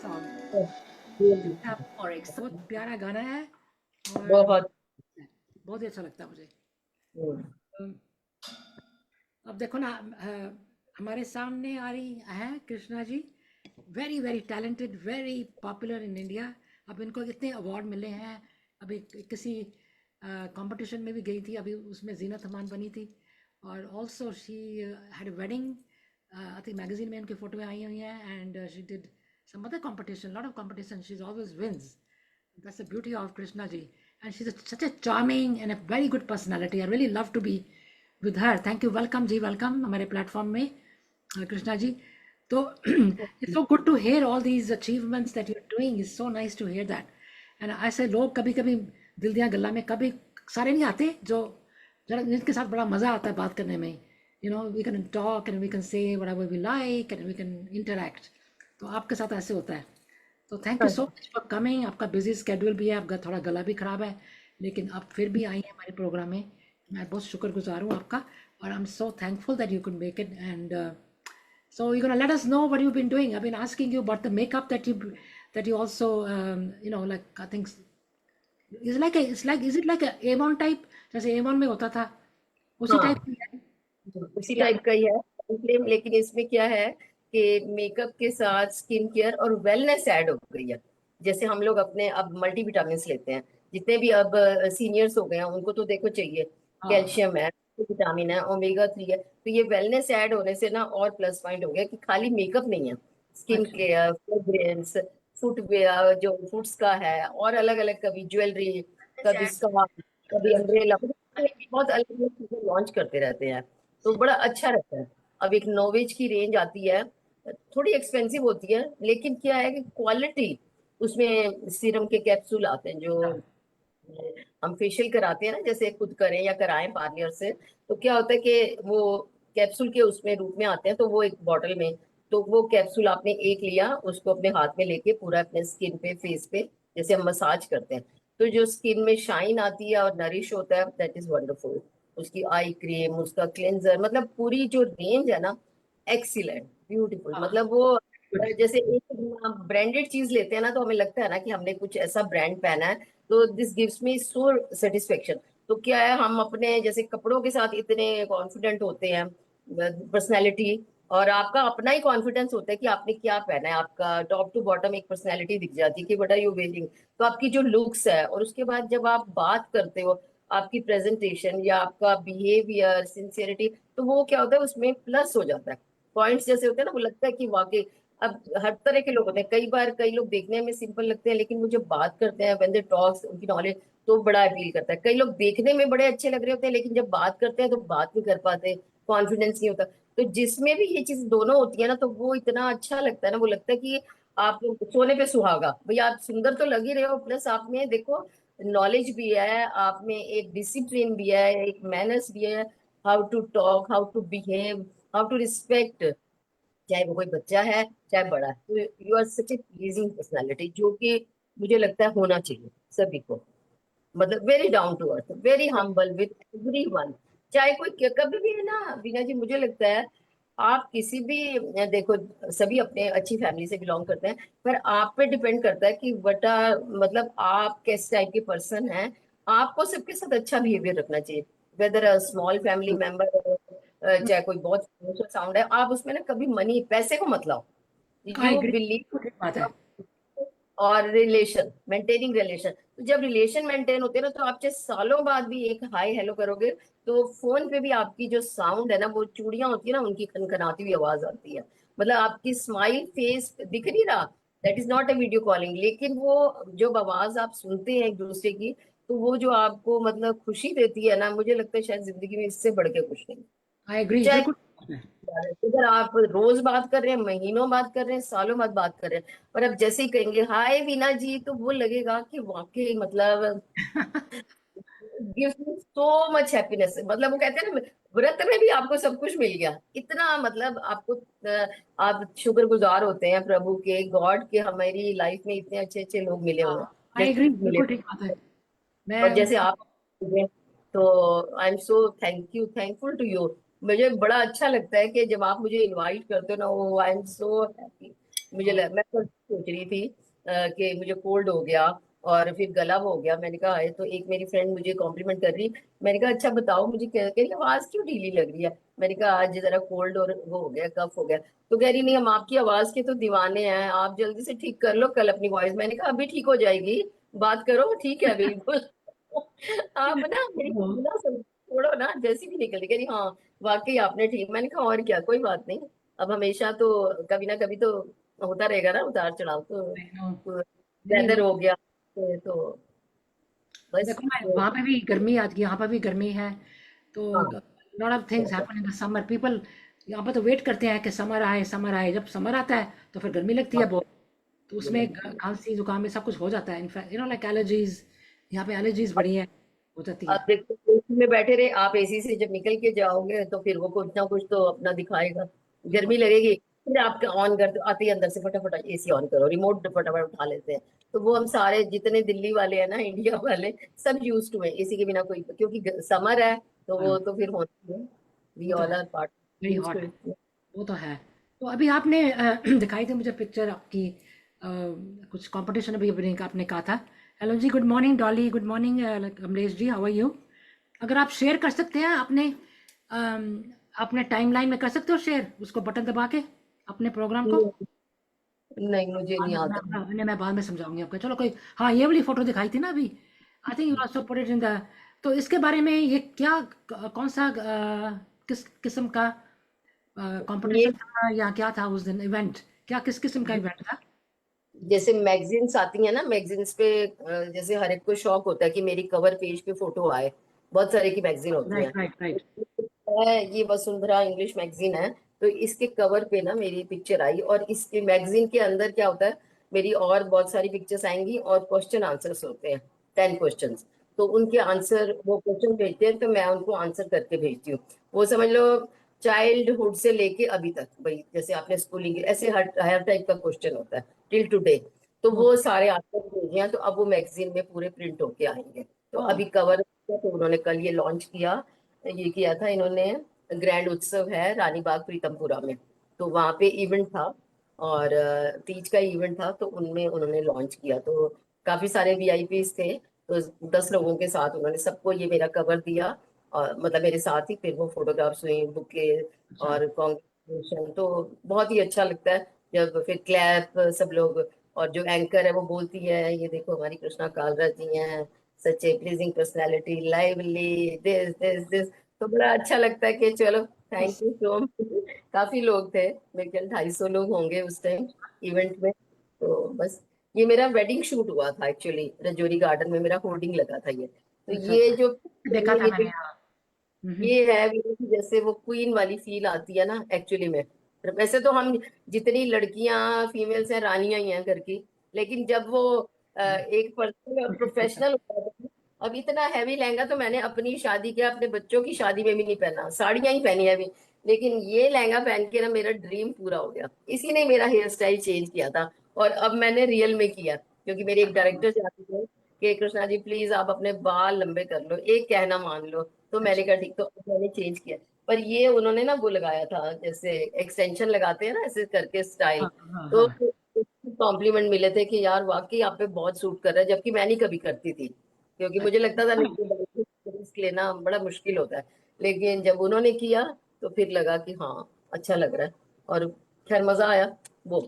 Song और एक बहुत प्यारा गाना है और बहुत। बहुत ही अच्छा लगता है मुझे। हम्म। अम, अब देखो ना, हमारे सामने आ रही है Krishna ji. Very very talented, very popular in India. अब इनको इतने अवार्ड मिले हैं। अभी किसी कंपटीशन में भी गई थी, अभी उसमें जीनत अमान बनी थी। और also she had wedding, I think magazine में उनकी फोटोएं आई हुई हैं। And she did some other competition, lot of competition, she's always wins. That's the beauty of Krishna ji. And she's such a charming and a very good personality. I really love to be with her. Thank you. Welcome ji, welcome हमारे platform में कृष्णा जी। तो it's so good to hear all these achievements that you're doing. It's so nice to hear that. And ऐसे लोग कभी कभी दिल दिया गल्ला में कभी सारे नहीं आते जो जरा जिनके साथ बड़ा मज़ा आता है बात करने में। We can talk and we can say whatever we like and we can interact. तो आपके साथ ऐसे होता है। तो thank you so much for coming. आपका बिजी स्केड्यूल भी है, आपका थोड़ा गला भी खराब है, लेकिन आप फिर भी आई हैं हमारे प्रोग्राम में। मैं बहुत शुक्रगुजार हूँ आपका। और आई am so thankful that you can make it. And so you're gonna let us know what you've been doing. I've been asking you about the makeup that you also like I think is it like a Avon type, जैसे Avon में होता था उसी type हाँ, की है उसी या? टाइप का ही है क्लेम, लेकिन इसमें क्या है कि मेकअप के साथ स्किन केयर और वेलनेस ऐड हो गई है। जैसे हम लोग अपने अब मल्टीविटामिन लेते हैं, जितने भी अब सीनियर्स हो गए हैं उनको तो देखो चाहिए। हाँ। कैल्शियम है, विटामिन है, ओमेगा 3 है, तो ये वेलनेस ऐड होने से ना और प्लस पॉइंट हो गया कि खाली मेकअप नहीं है, स्किन अच्छा। केयर, फ्रेग्रेंस, फुटवेयर जो फूड्स का है, और अलग अलग, कभी ज्वेलरी, कभी स्कार्फ, कभी अम्ब्रेला, बहुत अलग अलग चीजें लॉन्च करते रहते हैं। तो बड़ा अच्छा रहता है। अब एक नॉवेज की रेंज आती है, थोड़ी एक्सपेंसिव होती है, लेकिन क्या है कि क्वालिटी उसमें सीरम के कैप्सूल आते हैं जो हम फेशियल कराते हैं ना, जैसे खुद करें या कराएं पार्लर से, तो क्या होता है कि वो कैप्सूल के उसमें रूप में आते हैं, तो वो एक बॉटल में, तो वो कैप्सूल आपने एक लिया, उसको अपने हाथ में लेके पूरा अपने स्किन पे, फेस पे, जैसे हम मसाज करते हैं, तो जो स्किन में शाइन आती है और नरिश होता है, दैट इज वंडरफुल। उसकी आई क्रीम, उसका क्लेंजर, मतलब पूरी जो रेंज है ना, एक्सीलेंट, ब्यूटीफुल। हाँ। मतलब वो गुड। जैसे एक ब्रांडेड चीज लेते हैं ना, तो हमें लगता है ना कि हमने कुछ ऐसा ब्रांड पहना है, तो this gives me so satisfaction. तो क्या है, हम अपने जैसे कपड़ों के साथ इतने कॉन्फिडेंट होते हैं, पर्सनैलिटी, और आपका अपना ही कॉन्फिडेंस होता है कि आपने क्या पहना है, आपका टॉप टू बॉटम एक पर्सनैलिटी दिख जाती है कि व्हाट आर यू वेयरिंग। तो आपकी जो लुक्स है, और उसके बाद जब आप बात करते हो, आपकी प्रेजेंटेशन या आपका बिहेवियर, सिंसियरिटी, तो वो क्या होता है, उसमें प्लस हो जाता है। पॉइंट्स जैसे होते हैं ना, वो लगता है कि वाकई। अब हर तरह के लोग होते हैं, कई बार कई लोग देखने में सिंपल लगते हैं, लेकिन वो जब बात करते हैं, व्हेन दे टॉक्स, उनकी नॉलेज तो बड़ा अपील करता है। कई लोग देखने में बड़े अच्छे लग रहे होते हैं, लेकिन जब बात करते हैं तो बात नहीं कर पाते, कॉन्फिडेंस नहीं होता। तो जिसमें भी ये चीज दोनों होती है ना, तो वो इतना अच्छा लगता है ना, वो लगता है कि आप सोने पे सुहागा। भैया आप सुंदर तो लग ही रहे हो, प्लस आप में देखो नॉलेज भी है, आप में एक डिसिप्लिन भी है, एक मैनर्स भी है, how to talk, how to behave, how to respect, चाहे वो कोई बच्चा है चाहे बड़ा है। तो you are such a pleasing personality, जो कि मुझे लगता है होना चाहिए सभी को। मतलब very down to earth, very humble with everyone. चाहे कोई कभी भी है ना बीना जी, मुझे लगता है आप किसी भी देखो, सभी अपने अच्छी फैमिली से बिलोंग करते हैं, पर आप पे डिपेंड करता है कि बटा, मतलब आप किस टाइप के पर्सन हैं। आपको सबके साथ अच्छा बिहेवियर रखना चाहिए, weather a small family member, चाहे कोई बहुत साउंड है, आप उसमें ना कभी मनी, पैसे को मत लाओ। आई यू एग्री। बिलीव। ठीक बात है। और रिलेशन, मेंटेनिंग रिलेशन, तो जब रिलेशन मेंटेन होते हैं ना, तो आप चाहे सालों बाद भी एक हाय हेलो करोगे, तो फोन पे भी आपकी जो साउंड है ना, वो चूड़ियां होती है ना, उनकी खनखनाती हुई आवाज आती है। मतलब आपकी स्माइल फेस दिख नहीं रहा, that is not a video calling, लेकिन वो जो आवाज आप सुनते हैं एक दूसरे की, तो वो जो आपको मतलब खुशी देती है ना, मुझे लगता है शायद जिंदगी में इससे बढ़ के कुछ नहीं। आई एग्री चाहे बिल्कुल। अगर आप रोज बात कर रहे हैं, महीनों बात कर रहे हैं, सालों बाद बात कर रहे हैं, पर अब जैसे ही कहेंगे हाय वीना जी, तो वो लगेगा कि वाकई मतलब gives me so much happiness. मतलब वो कहते हैं ना, व्रत में भी आपको सब कुछ मिल गया, इतना मतलब आपको आप शुक्रगुजार होते हैं प्रभु के, गॉड के, हमारी लाइफ में इतने अच्छे अच्छे लोग मिले हुए हैं, हाँ, आई जैसे एग्री मिले। बिल्कुल ठीक बात है। मैं और जैसे आप, तो I am so thank you, thankful to you. मुझे बड़ा अच्छा लगता है कि जब आप मुझे इनवाइट करते हो ना, वो आई एम सो हैप्पी। मैं तो सोच रही थी कि मुझे कोल्ड हो गया और फिर गला हो गया। मैंने कहा है, तो एक मेरी फ्रेंड मुझे कॉम्प्लीमेंट कर रही। मैंने कहा अच्छा बताओ मुझे, कह रही आवाज क्यों ढीली लग रही है। मैंने कहा आज जरा कोल्ड और वो हो गया, कफ हो गया। तो कह रही नहीं, हम आपकी आवाज के तो दीवाने हैं, आप जल्दी से ठीक कर लो कल अपनी वॉइस। मैंने कहा अभी ठीक हो जाएगी, बात करो, ठीक है बिल्कुल। आप ना मेरी ना छोड़ो ना, जैसी भी निकल कह रही हाँ वाकई आपने ठीक। मैंने कहा और क्या, कोई बात नहीं। अब हमेशा तो कभी ना कभी तो होता रहेगा ना उतार चढ़ाव, तो नहीं वेदर हो गया तो बस। देखो, मैं वहाँ पे भी गर्मी आती है, यहाँ पर भी गर्मी है। तो हाँ lot of things happen in the summer. People यहाँ पर तो वेट करते हैं कि समर आए, समर आए। जब समर आता है तो फिर गर्मी लगती है हाँ, बहुत। तो उसमें खांसी जुकाम में सब कुछ हो जाता है। इनफैक्ट लाइक एलर्जीज, यहाँ पे एलर्जीज बड़ी है, हो जाती आप है। देखो एसी में बैठे रहे, आप एसी से जब निकल के जाओगे तो फिर वो कुछ ना कुछ तो अपना दिखाएगा, हाँ, गर्मी लगेगी। फिर आप ऑन कर दो, आते ही अंदर से फटाफट एसी ऑन करो, रिमोट फटाफट उठा लेते हैं। तो वो हम सारे जितने दिल्ली वाले हैं ना, इंडिया वाले, सब यूज टू है एसी के बिना कोई, क्योंकि समर है तो वो हाँ, तो फिर होना ही है। वी वो तो ऑल है, are part very use hot. Too. वो तो है। तो अभी आपने दिखाई थी मुझे पिक्चर आपकी, कुछ कंपटीशन अभी अभी आपने कहा था। Hello ji, good morning Dolly, good morning Kamlesh ji, how are you? अगर आप शेयर कर सकते हैं अपने अपने टाइमलाइन में, कर सकते हो शेयर उसको बटन दबा के अपने प्रोग्राम को। नहीं मुझे बाद नहीं में आता। मैं बाद में समझाऊंगी आपको। चलो कोई, हाँ ये वाली फोटो दिखाई थी ना अभी। I think you also put it in the. तो इसके बारे में ये क्या, कौन सा किस किस्म का ये कंपटीशन था या क्या था उस दिन? इवेंट क्या, किस किस्म का इवेंट था? जैसे मैगजीन्स आती है ना, मैगजीन्स पे जैसे हर एक को शौक होता है कि मेरी कवर पेज पे फोटो आए। बहुत सारे की मैगजीन होती राइट हैं। Right right. ये वसुंधरा इंग्लिश मैगजीन है। तो इसके कवर पे ना मेरी पिक्चर आई, और इसके मैगजीन के अंदर क्या होता है, मेरी और बहुत सारी पिक्चर्स आएंगी और क्वेश्चन आंसर्स होते हैं, 10 क्वेश्चंस। तो उनके आंसर वो क्वेश्चन भेजते हैं, तो मैं उनको आंसर करके भेजती हूँ। वो समझ लो चाइल्डहुड से लेके अभी तक, भाई जैसे आपने स्कूलिंग ऐसे हर हर टाइप का क्वेश्चन होता है टिल टुडे। तो वो सारे आंसर भेजे हैं, तो अब वो मैगजीन में पूरे प्रिंट होके आएंगे। तो ओह, अभी कवर, तो उन्होंने कल ये लॉन्च किया, ये किया था इन्होंने। ग्रैंड उत्सव है रानी बाग प्रीतमपुरा में, तो वहां पे इवेंट था, और तीज का इवेंट था, तो उनमें उन्होंने लॉन्च किया। तो काफी सारे वीआईपीज थे, तो 10 लोगों के साथ उन्होंने सबको ये मेरा कवर दिया, और मतलब मेरे साथ ही फिर वो फोटोग्राफ्स हुई, बुके अच्छा। और कॉन्ग्रेचुलेशन। तो बहुत ही अच्छा लगता है जब फिर क्लैप सब लोग, और जो एंकर है वो बोलती है ये देखो हमारी कृष्णा कालरा जी हैं, सच a pleasing personality, lively, this. तो बड़ा अच्छा लगता है कि चलो थैंक यू सो मच। काफी लोग थे, मेरे ख्याल 250 लोग होंगे उस टाइम इवेंट में। तो बस ये मेरा वेडिंग शूट हुआ था एक्चुअली, रजौरी गार्डन में मेरा होर्डिंग लगा था ये। तो अच्छा ये अच्छा, जो देखा था ये मैंने, जो हाँ। ये है कि जैसे वो क्वीन वाली फील आती है ना एक्चुअली में। वैसे तो हम जितनी लड़कियां फीमेल्स हैं रानियां ही हैं घर की, लेकिन जब वो एक पर्सनल और प्रोफेशनल होता है। अब इतना हैवी लहंगा तो मैंने अपनी शादी के, अपने बच्चों की शादी में भी नहीं पहना, साड़ियां ही पहनी है अभी। लेकिन ये लहंगा पहन के ना मेरा ड्रीम पूरा हो गया। इसी ने मेरा हेयर स्टाइल चेंज किया था, और अब मैंने रियल में किया, क्योंकि मेरे एक डायरेक्टर चाहते थे कि कृष्णा जी प्लीज आप अपने बाल लंबे कर लो, एक कहना मान लो। तो मैंने अच्छा, कहा ठीक, तो मैंने चेंज किया। पर ये उन्होंने ना वो लगाया था, जैसे एक्सटेंशन लगाते हैं ना ऐसे करके स्टाइल। हाँ हाँ तो हाँ। कॉम्प्लीमेंट मिले थे कि यार वाकई आप पे बहुत सूट कर रहा है, जबकि मैं नहीं कभी करती थी, क्योंकि मुझे लगता था अच्छा, नहीं रिस्क लेना बड़ा मुश्किल होता है। लेकिन जब उन्होंने किया तो फिर लगा कि हाँ अच्छा लग रहा है, और खैर मजा आया वो।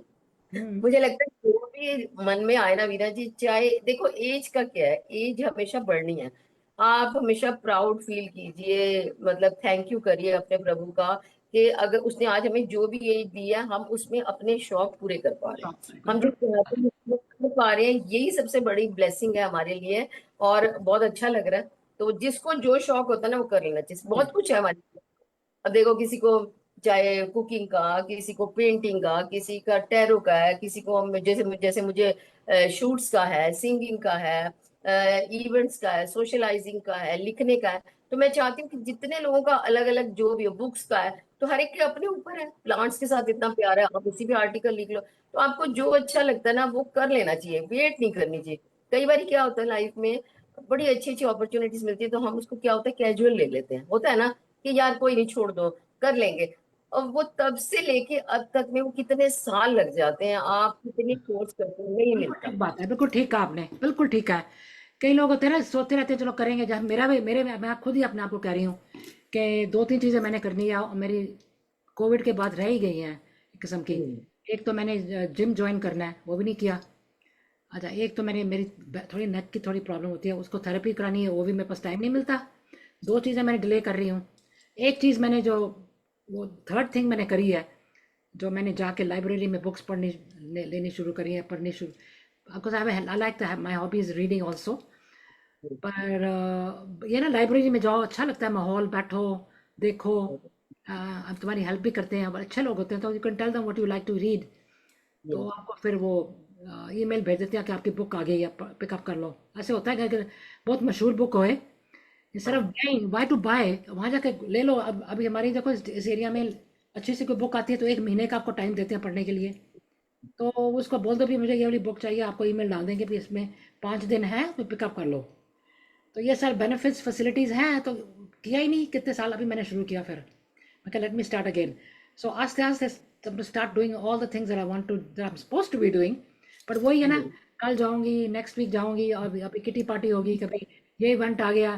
हम्म, मुझे लगता है जो भी मन में आए ना वीना जी, चाहे देखो एज का क्या है, एज हमेशा बढ़नी है। आप हमेशा प्राउड फील कीजिए, मतलब थैंक यू करिए अपने प्रभु का, कि अगर उसने आज हमें जो भी एज दी है हम उसमें अपने शौक पूरे कर पा रहे हैं। शौक हम जो चाहते हैं वो कर पा रहे हैं, यही सबसे बड़ी ब्लेसिंग है हमारे लिए। और बहुत अच्छा लग रहा है। तो जिसको जो शौक होता है ना वो कर लेना चाहिए, बहुत कुछ है हमारे। अब देखो किसी को चाहे कुकिंग का, किसी को पेंटिंग का, किसी का टैरो का है, किसी को जैसे जैसे मुझे शूट्स का है, सिंगिंग का है, इवेंट्स का है, सोशलाइजिंग का है, लिखने का है। तो मैं चाहती हूँ कि जितने लोगों का अलग अलग जो भी हो, बुक्स का है, तो हर एक के अपने ऊपर है। प्लांट्स के साथ इतना प्यार है, आप उसी भी आर्टिकल लिख लो। तो आपको जो अच्छा लगता है ना वो कर लेना चाहिए, वेट नहीं करनी चाहिए। कई बार क्या होता है लाइफ में, बड़ी अच्छी अच्छी अपॉर्चुनिटीज मिलती है तो हम उसको क्या होता है कैजुअल ले लेते हैं, होता है ना कि यार कोई नहीं छोड़ दो कर लेंगे। और वो तब से लेके अब तक में वो कितने साल लग जाते हैं, आप कितनी कोर्स करते हैं नहीं बिल्कुल मिलता। ठीक बात है, बिल्कुल ठीक कहा आपने, बिल्कुल ठीक है। कई लोग होते हैं ना, सोचते रहते हैं चलो करेंगे, जब मेरा भी मेरे मैं खुद ही अपने आप को कह रही हूँ कि दो तीन चीज़ें मैंने करनी है और मेरी कोविड के बाद रह ही गई हैं एक किस्म की। हम्म। एक तो मैंने जिम ज्वाइन करना है, वो भी नहीं किया। अच्छा, एक तो मैंने मेरी थोड़ी नेक की थोड़ी प्रॉब्लम होती है, उसको थेरेपी करानी है, वो भी मेरे पास टाइम नहीं मिलता। दो चीज़ें मैंने डिले कर रही हूँ। एक चीज़ मैंने जो वो थर्ड थिंग मैंने करी है, जो मैंने जाके लाइब्रेरी में बुक्स पढ़नी लेनी शुरू करी है, पढ़नी शुरू। Because I like my hobby is reading also. पर ये ना लाइब्रेरी में जाओ, अच्छा लगता है, माहौल, बैठो, देखो। अब तुम्हारी हेल्प भी करते हैं, अब अच्छे लोग होते हैं, तो you can tell them what you like to read. तो Yes. आपको फिर वो ईमेल भेज देते हैं कि आपकी बुक आ गई है, पिकअप कर लो। ऐसे होता है कि अगर बहुत मशहूर बुक होए, इंस्टेड ऑफ हाँ। बाइंग, वाई टू बाय, वहाँ जाके ले लो। अब अभी हमारी देखो इस एरिया में अच्छी सी कोई बुक आती है तो एक महीने का आपको टाइम देते हैं पढ़ने के लिए। तो उसको बोल दो भी मुझे ये वाली बुक चाहिए, आपको ईमेल डाल देंगे भी इसमें 5 दिन है तो पिकअप कर लो। तो ये सर बेनिफिट्स फैसिलिटीज़ हैं, तो किया ही नहीं कितने साल, अभी मैंने शुरू किया फिर मैं कहा let me start again. So आस्ते आस्ते start doing all the things that I want to, that I am supposed to be doing. But वही है ना, हम्म। कल जाऊंगी, नेक्स्ट वीक जाऊंगी, और अभी किटी पार्टी होगी, कभी ये इवेंट आ गया,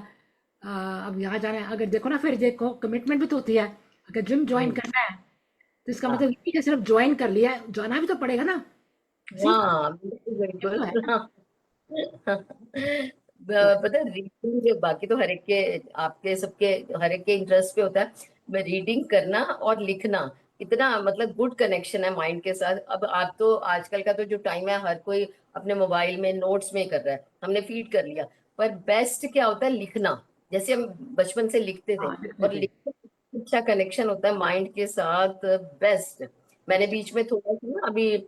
अब यहाँ जाना है। अगर देखो ना, फिर देखो कमिटमेंट भी तो होती है। अगर जिम ज्वाइन हम्म। करना है तो इसका मतलब हाँ। ये नहीं कि सिर्फ ज्वाइन कर लिया है, जाना भी तो पड़ेगा ना। सी हाँ बिल्कुल ये तो है बिल्कुल ना। हाँ। तो पता है रीडिंग बाकी तो हर एक के, आपके सबके हर एक के इंटरेस्ट पे होता है। मैं रीडिंग करना और लिखना, इतना मतलब गुड कनेक्शन है माइंड के साथ। अब आप तो आजकल का तो जो टाइम है, हर कोई अपने मोबाइल में नोट्स में कर रहा है, हमने फीड कर लिया। पर बेस्ट क्या होता है, लिखना। जैसे हम बचपन से लिखते थे, हाँ, लिखने और थे। लिखते अच्छा कनेक्शन होता है माइंड के साथ, बेस्ट। मैंने बीच में थोड़ा सा ना अभी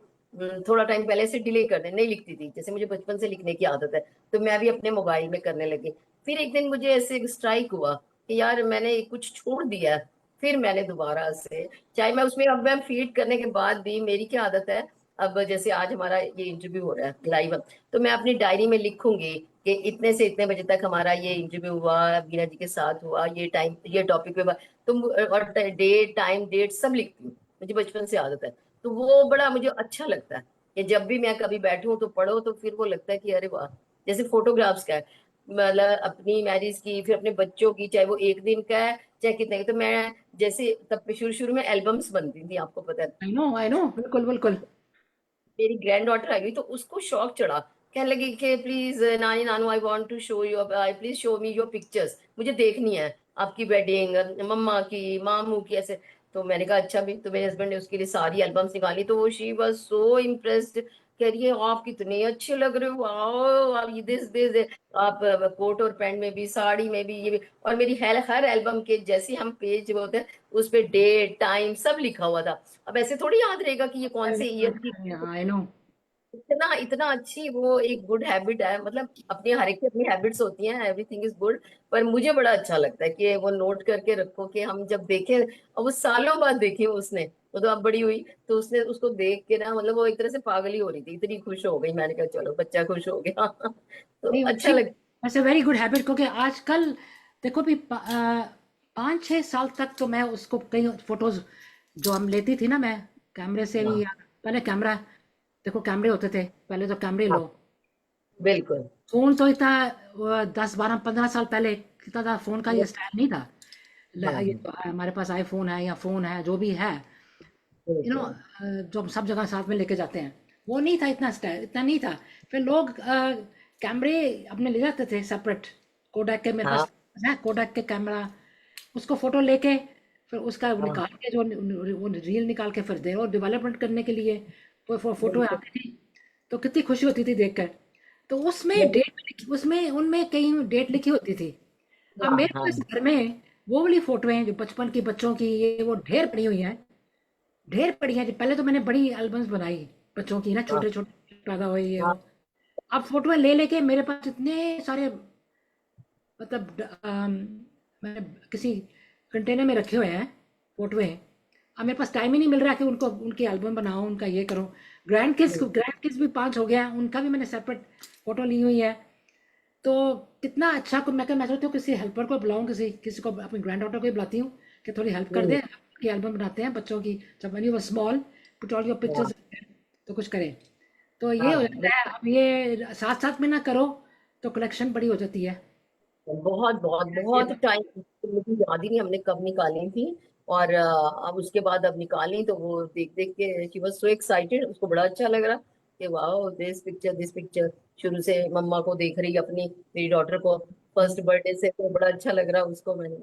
थोड़ा टाइम पहले से डिले कर दे, नहीं लिखती थी, जैसे मुझे बचपन से लिखने की आदत है, तो मैं भी अपने मोबाइल में करने लगी। फिर एक दिन मुझे ऐसे स्ट्राइक हुआ कि यार मैंने कुछ छोड़ दिया है। फिर मैंने दोबारा से, चाहे मैं उसमें, अब मैं फीड करने के बाद भी मेरी क्या आदत है, अब जैसे आज हमारा ये इंटरव्यू हो रहा है लाइव, तो मैं अपनी डायरी में लिखूंगी कि इतने से इतने बजे तक हमारा ये इंटरव्यू हुआ, बीना जी के साथ हुआ, ये टाइम ये टॉपिक पे तुम, और डेट टाइम डेट सब लिखती हूँ, मुझे बचपन से आदत है। तो वो बड़ा मुझे अच्छा लगता है कि जब भी मैं कभी बैठूं तो पढ़ो, तो फिर वो लगता है कि अरे वाह। जैसे फोटोग्राफ्स का है, मतलब अपनी मैरिज की, फिर अपने बच्चों की, चाहे वो एक दिन का है चाहे कितने की, तो मैं जैसे तब शुरू शुरू में एल्बम्स बनती थी, आपको पता है। आई नो, बिल्कुल बिल्कुल। मेरी ग्रैंड डॉटर आ गई तो उसको शौक चढ़ा, कहने लगी कि प्लीज नानी नानू I want to show you, I please show me your pictures, मुझे देखनी है आपकी वेडिंग, मम्मा की, मामू की, ऐसे। तो मैंने कहा अच्छा भी, तो मेरे हस्बैंड ने उसके लिए सारी एल्बम्स निकाली, तो वो शी वाज सो इम्प्रेस्ड, कह रही है आप कितने अच्छे लग रहे हो, वाओ आप ये दिस आप कोट और पैंट में भी, साड़ी में भी, ये भी। और मेरी हर एल्बम के जैसे हम पेज होते हैं, उस पे डेट टाइम सब लिखा हुआ था। अब ऐसे थोड़ी याद रहेगा कि ये कौन से ईयर की। I know. इतना इतना अच्छी वो एक गुड हैबिट है, मतलब अपनी हर एक की अपनी हैबिट्स होती हैं, एवरीथिंग इज गुड। पर मुझे बड़ा अच्छा लगता है कि वो नोट करके रखो, कि हम जब देखें, और वो सालों बाद देखी उसने, वो तो अब बड़ी हुई, तो उसने उसको देख के ना, मतलब वो एक तरह से पागल ही हो रही थी, इतनी खुश हो गई। मैंने कहा चलो बच्चा खुश हो गया तो नहीं, अच्छा अच्छी, लगता ऐसे वेरी गुड हैबिट, क्योंकि आजकल देखो भी 5-6 साल तक तो मैं उसको कई फोटोज जो हम लेती थी ना, मैं कैमरे से है। भी, हाँ। या पहले कैमरा, देखो कैमरे होते थे पहले, तो कैमरे हाँ लो। बिल्कुल। फोन तो इतना 10-12-15 साल पहले इतना था, फोन का ये हाँ। स्टाइल नहीं था। ये हाँ तो हमारे पास आईफोन है या फोन है, जो भी है, बिल्कुल। जो हम सब जगह साथ में लेके जाते हैं, वो नहीं था इतना स्टाइल, इतना नहीं था। फिर लोग कैमरे अपने ले जाते थे सेपरेट। कोडैक के मेरे हाँ। पास है, कोडैक के कैमरा, उसको फोटो लेके फिर उसका वो हाँ निकाल के, जो वो रील निकाल के फिर दे, और डेवलपमेंट करने के लिए वो फोटो बिल्कुल। आती थी, तो कितनी खुशी होती थी देखकर। तो उसमें मैं- डेट, उसमें उनमें कहीं डेट लिखी होती थी। अब हाँ मेरे हाँ। पास घर में वो वाली फोटो हैं जो बचपन की, बच्चों की, ये वो ढेर पड़ी हुई हैं, ढेर पड़ी हैं। पहले तो मैंने बड़ी एल्बम्स बनाई बच्चों की ना, हाँ छोटे छोटे पैदा हुए, ये हाँ। वो। अब फोटोएं ले लेके मेरे पास इतने सारे, मतलब मैंने किसी कंटेनर में रखे हुए हैं फोटोएं। अब मेरे पास टाइम ही नहीं मिल रहा कि उनको, उनकी एल्बम बनाऊं, उनका ये करूं। ग्रैंड किड्स भी 5 हो गया, उनका भी मैंने सेपरेट फोटो ली हुई है। तो कितना अच्छा, मैं सोचती हूँ किसी हेल्पर को बुलाऊं, किसी किसी को, अपनी ग्रैंड डॉटर को ही बुलाती हूँ कि थोड़ी हेल्प कर हम्म। दे, की एल्बम बनाते हैं बच्चों की, जब when you were small put all your हाँ pictures, तो कुछ करें, तो ये हो हाँ, जाता है। अब ये साथ साथ में ना करो तो कलेक्शन बड़ी हो जाती है। बहुत बहुत ये बहुत टाइम, मुझे याद ही नहीं हमने कब निकाली थी। और अब उसके बाद अब निकाली तो वो देख देख के शी वाज सो एक्साइटेड, उसको बड़ा अच्छा लग रहा कि वाह दिस पिक्चर दिस पिक्चर। शुरू से मम्मा को देख रही अपनी, मेरी डॉटर को फर्स्ट बर्थडे से, तो बड़ा अच्छा लग रहा उसको। मैंने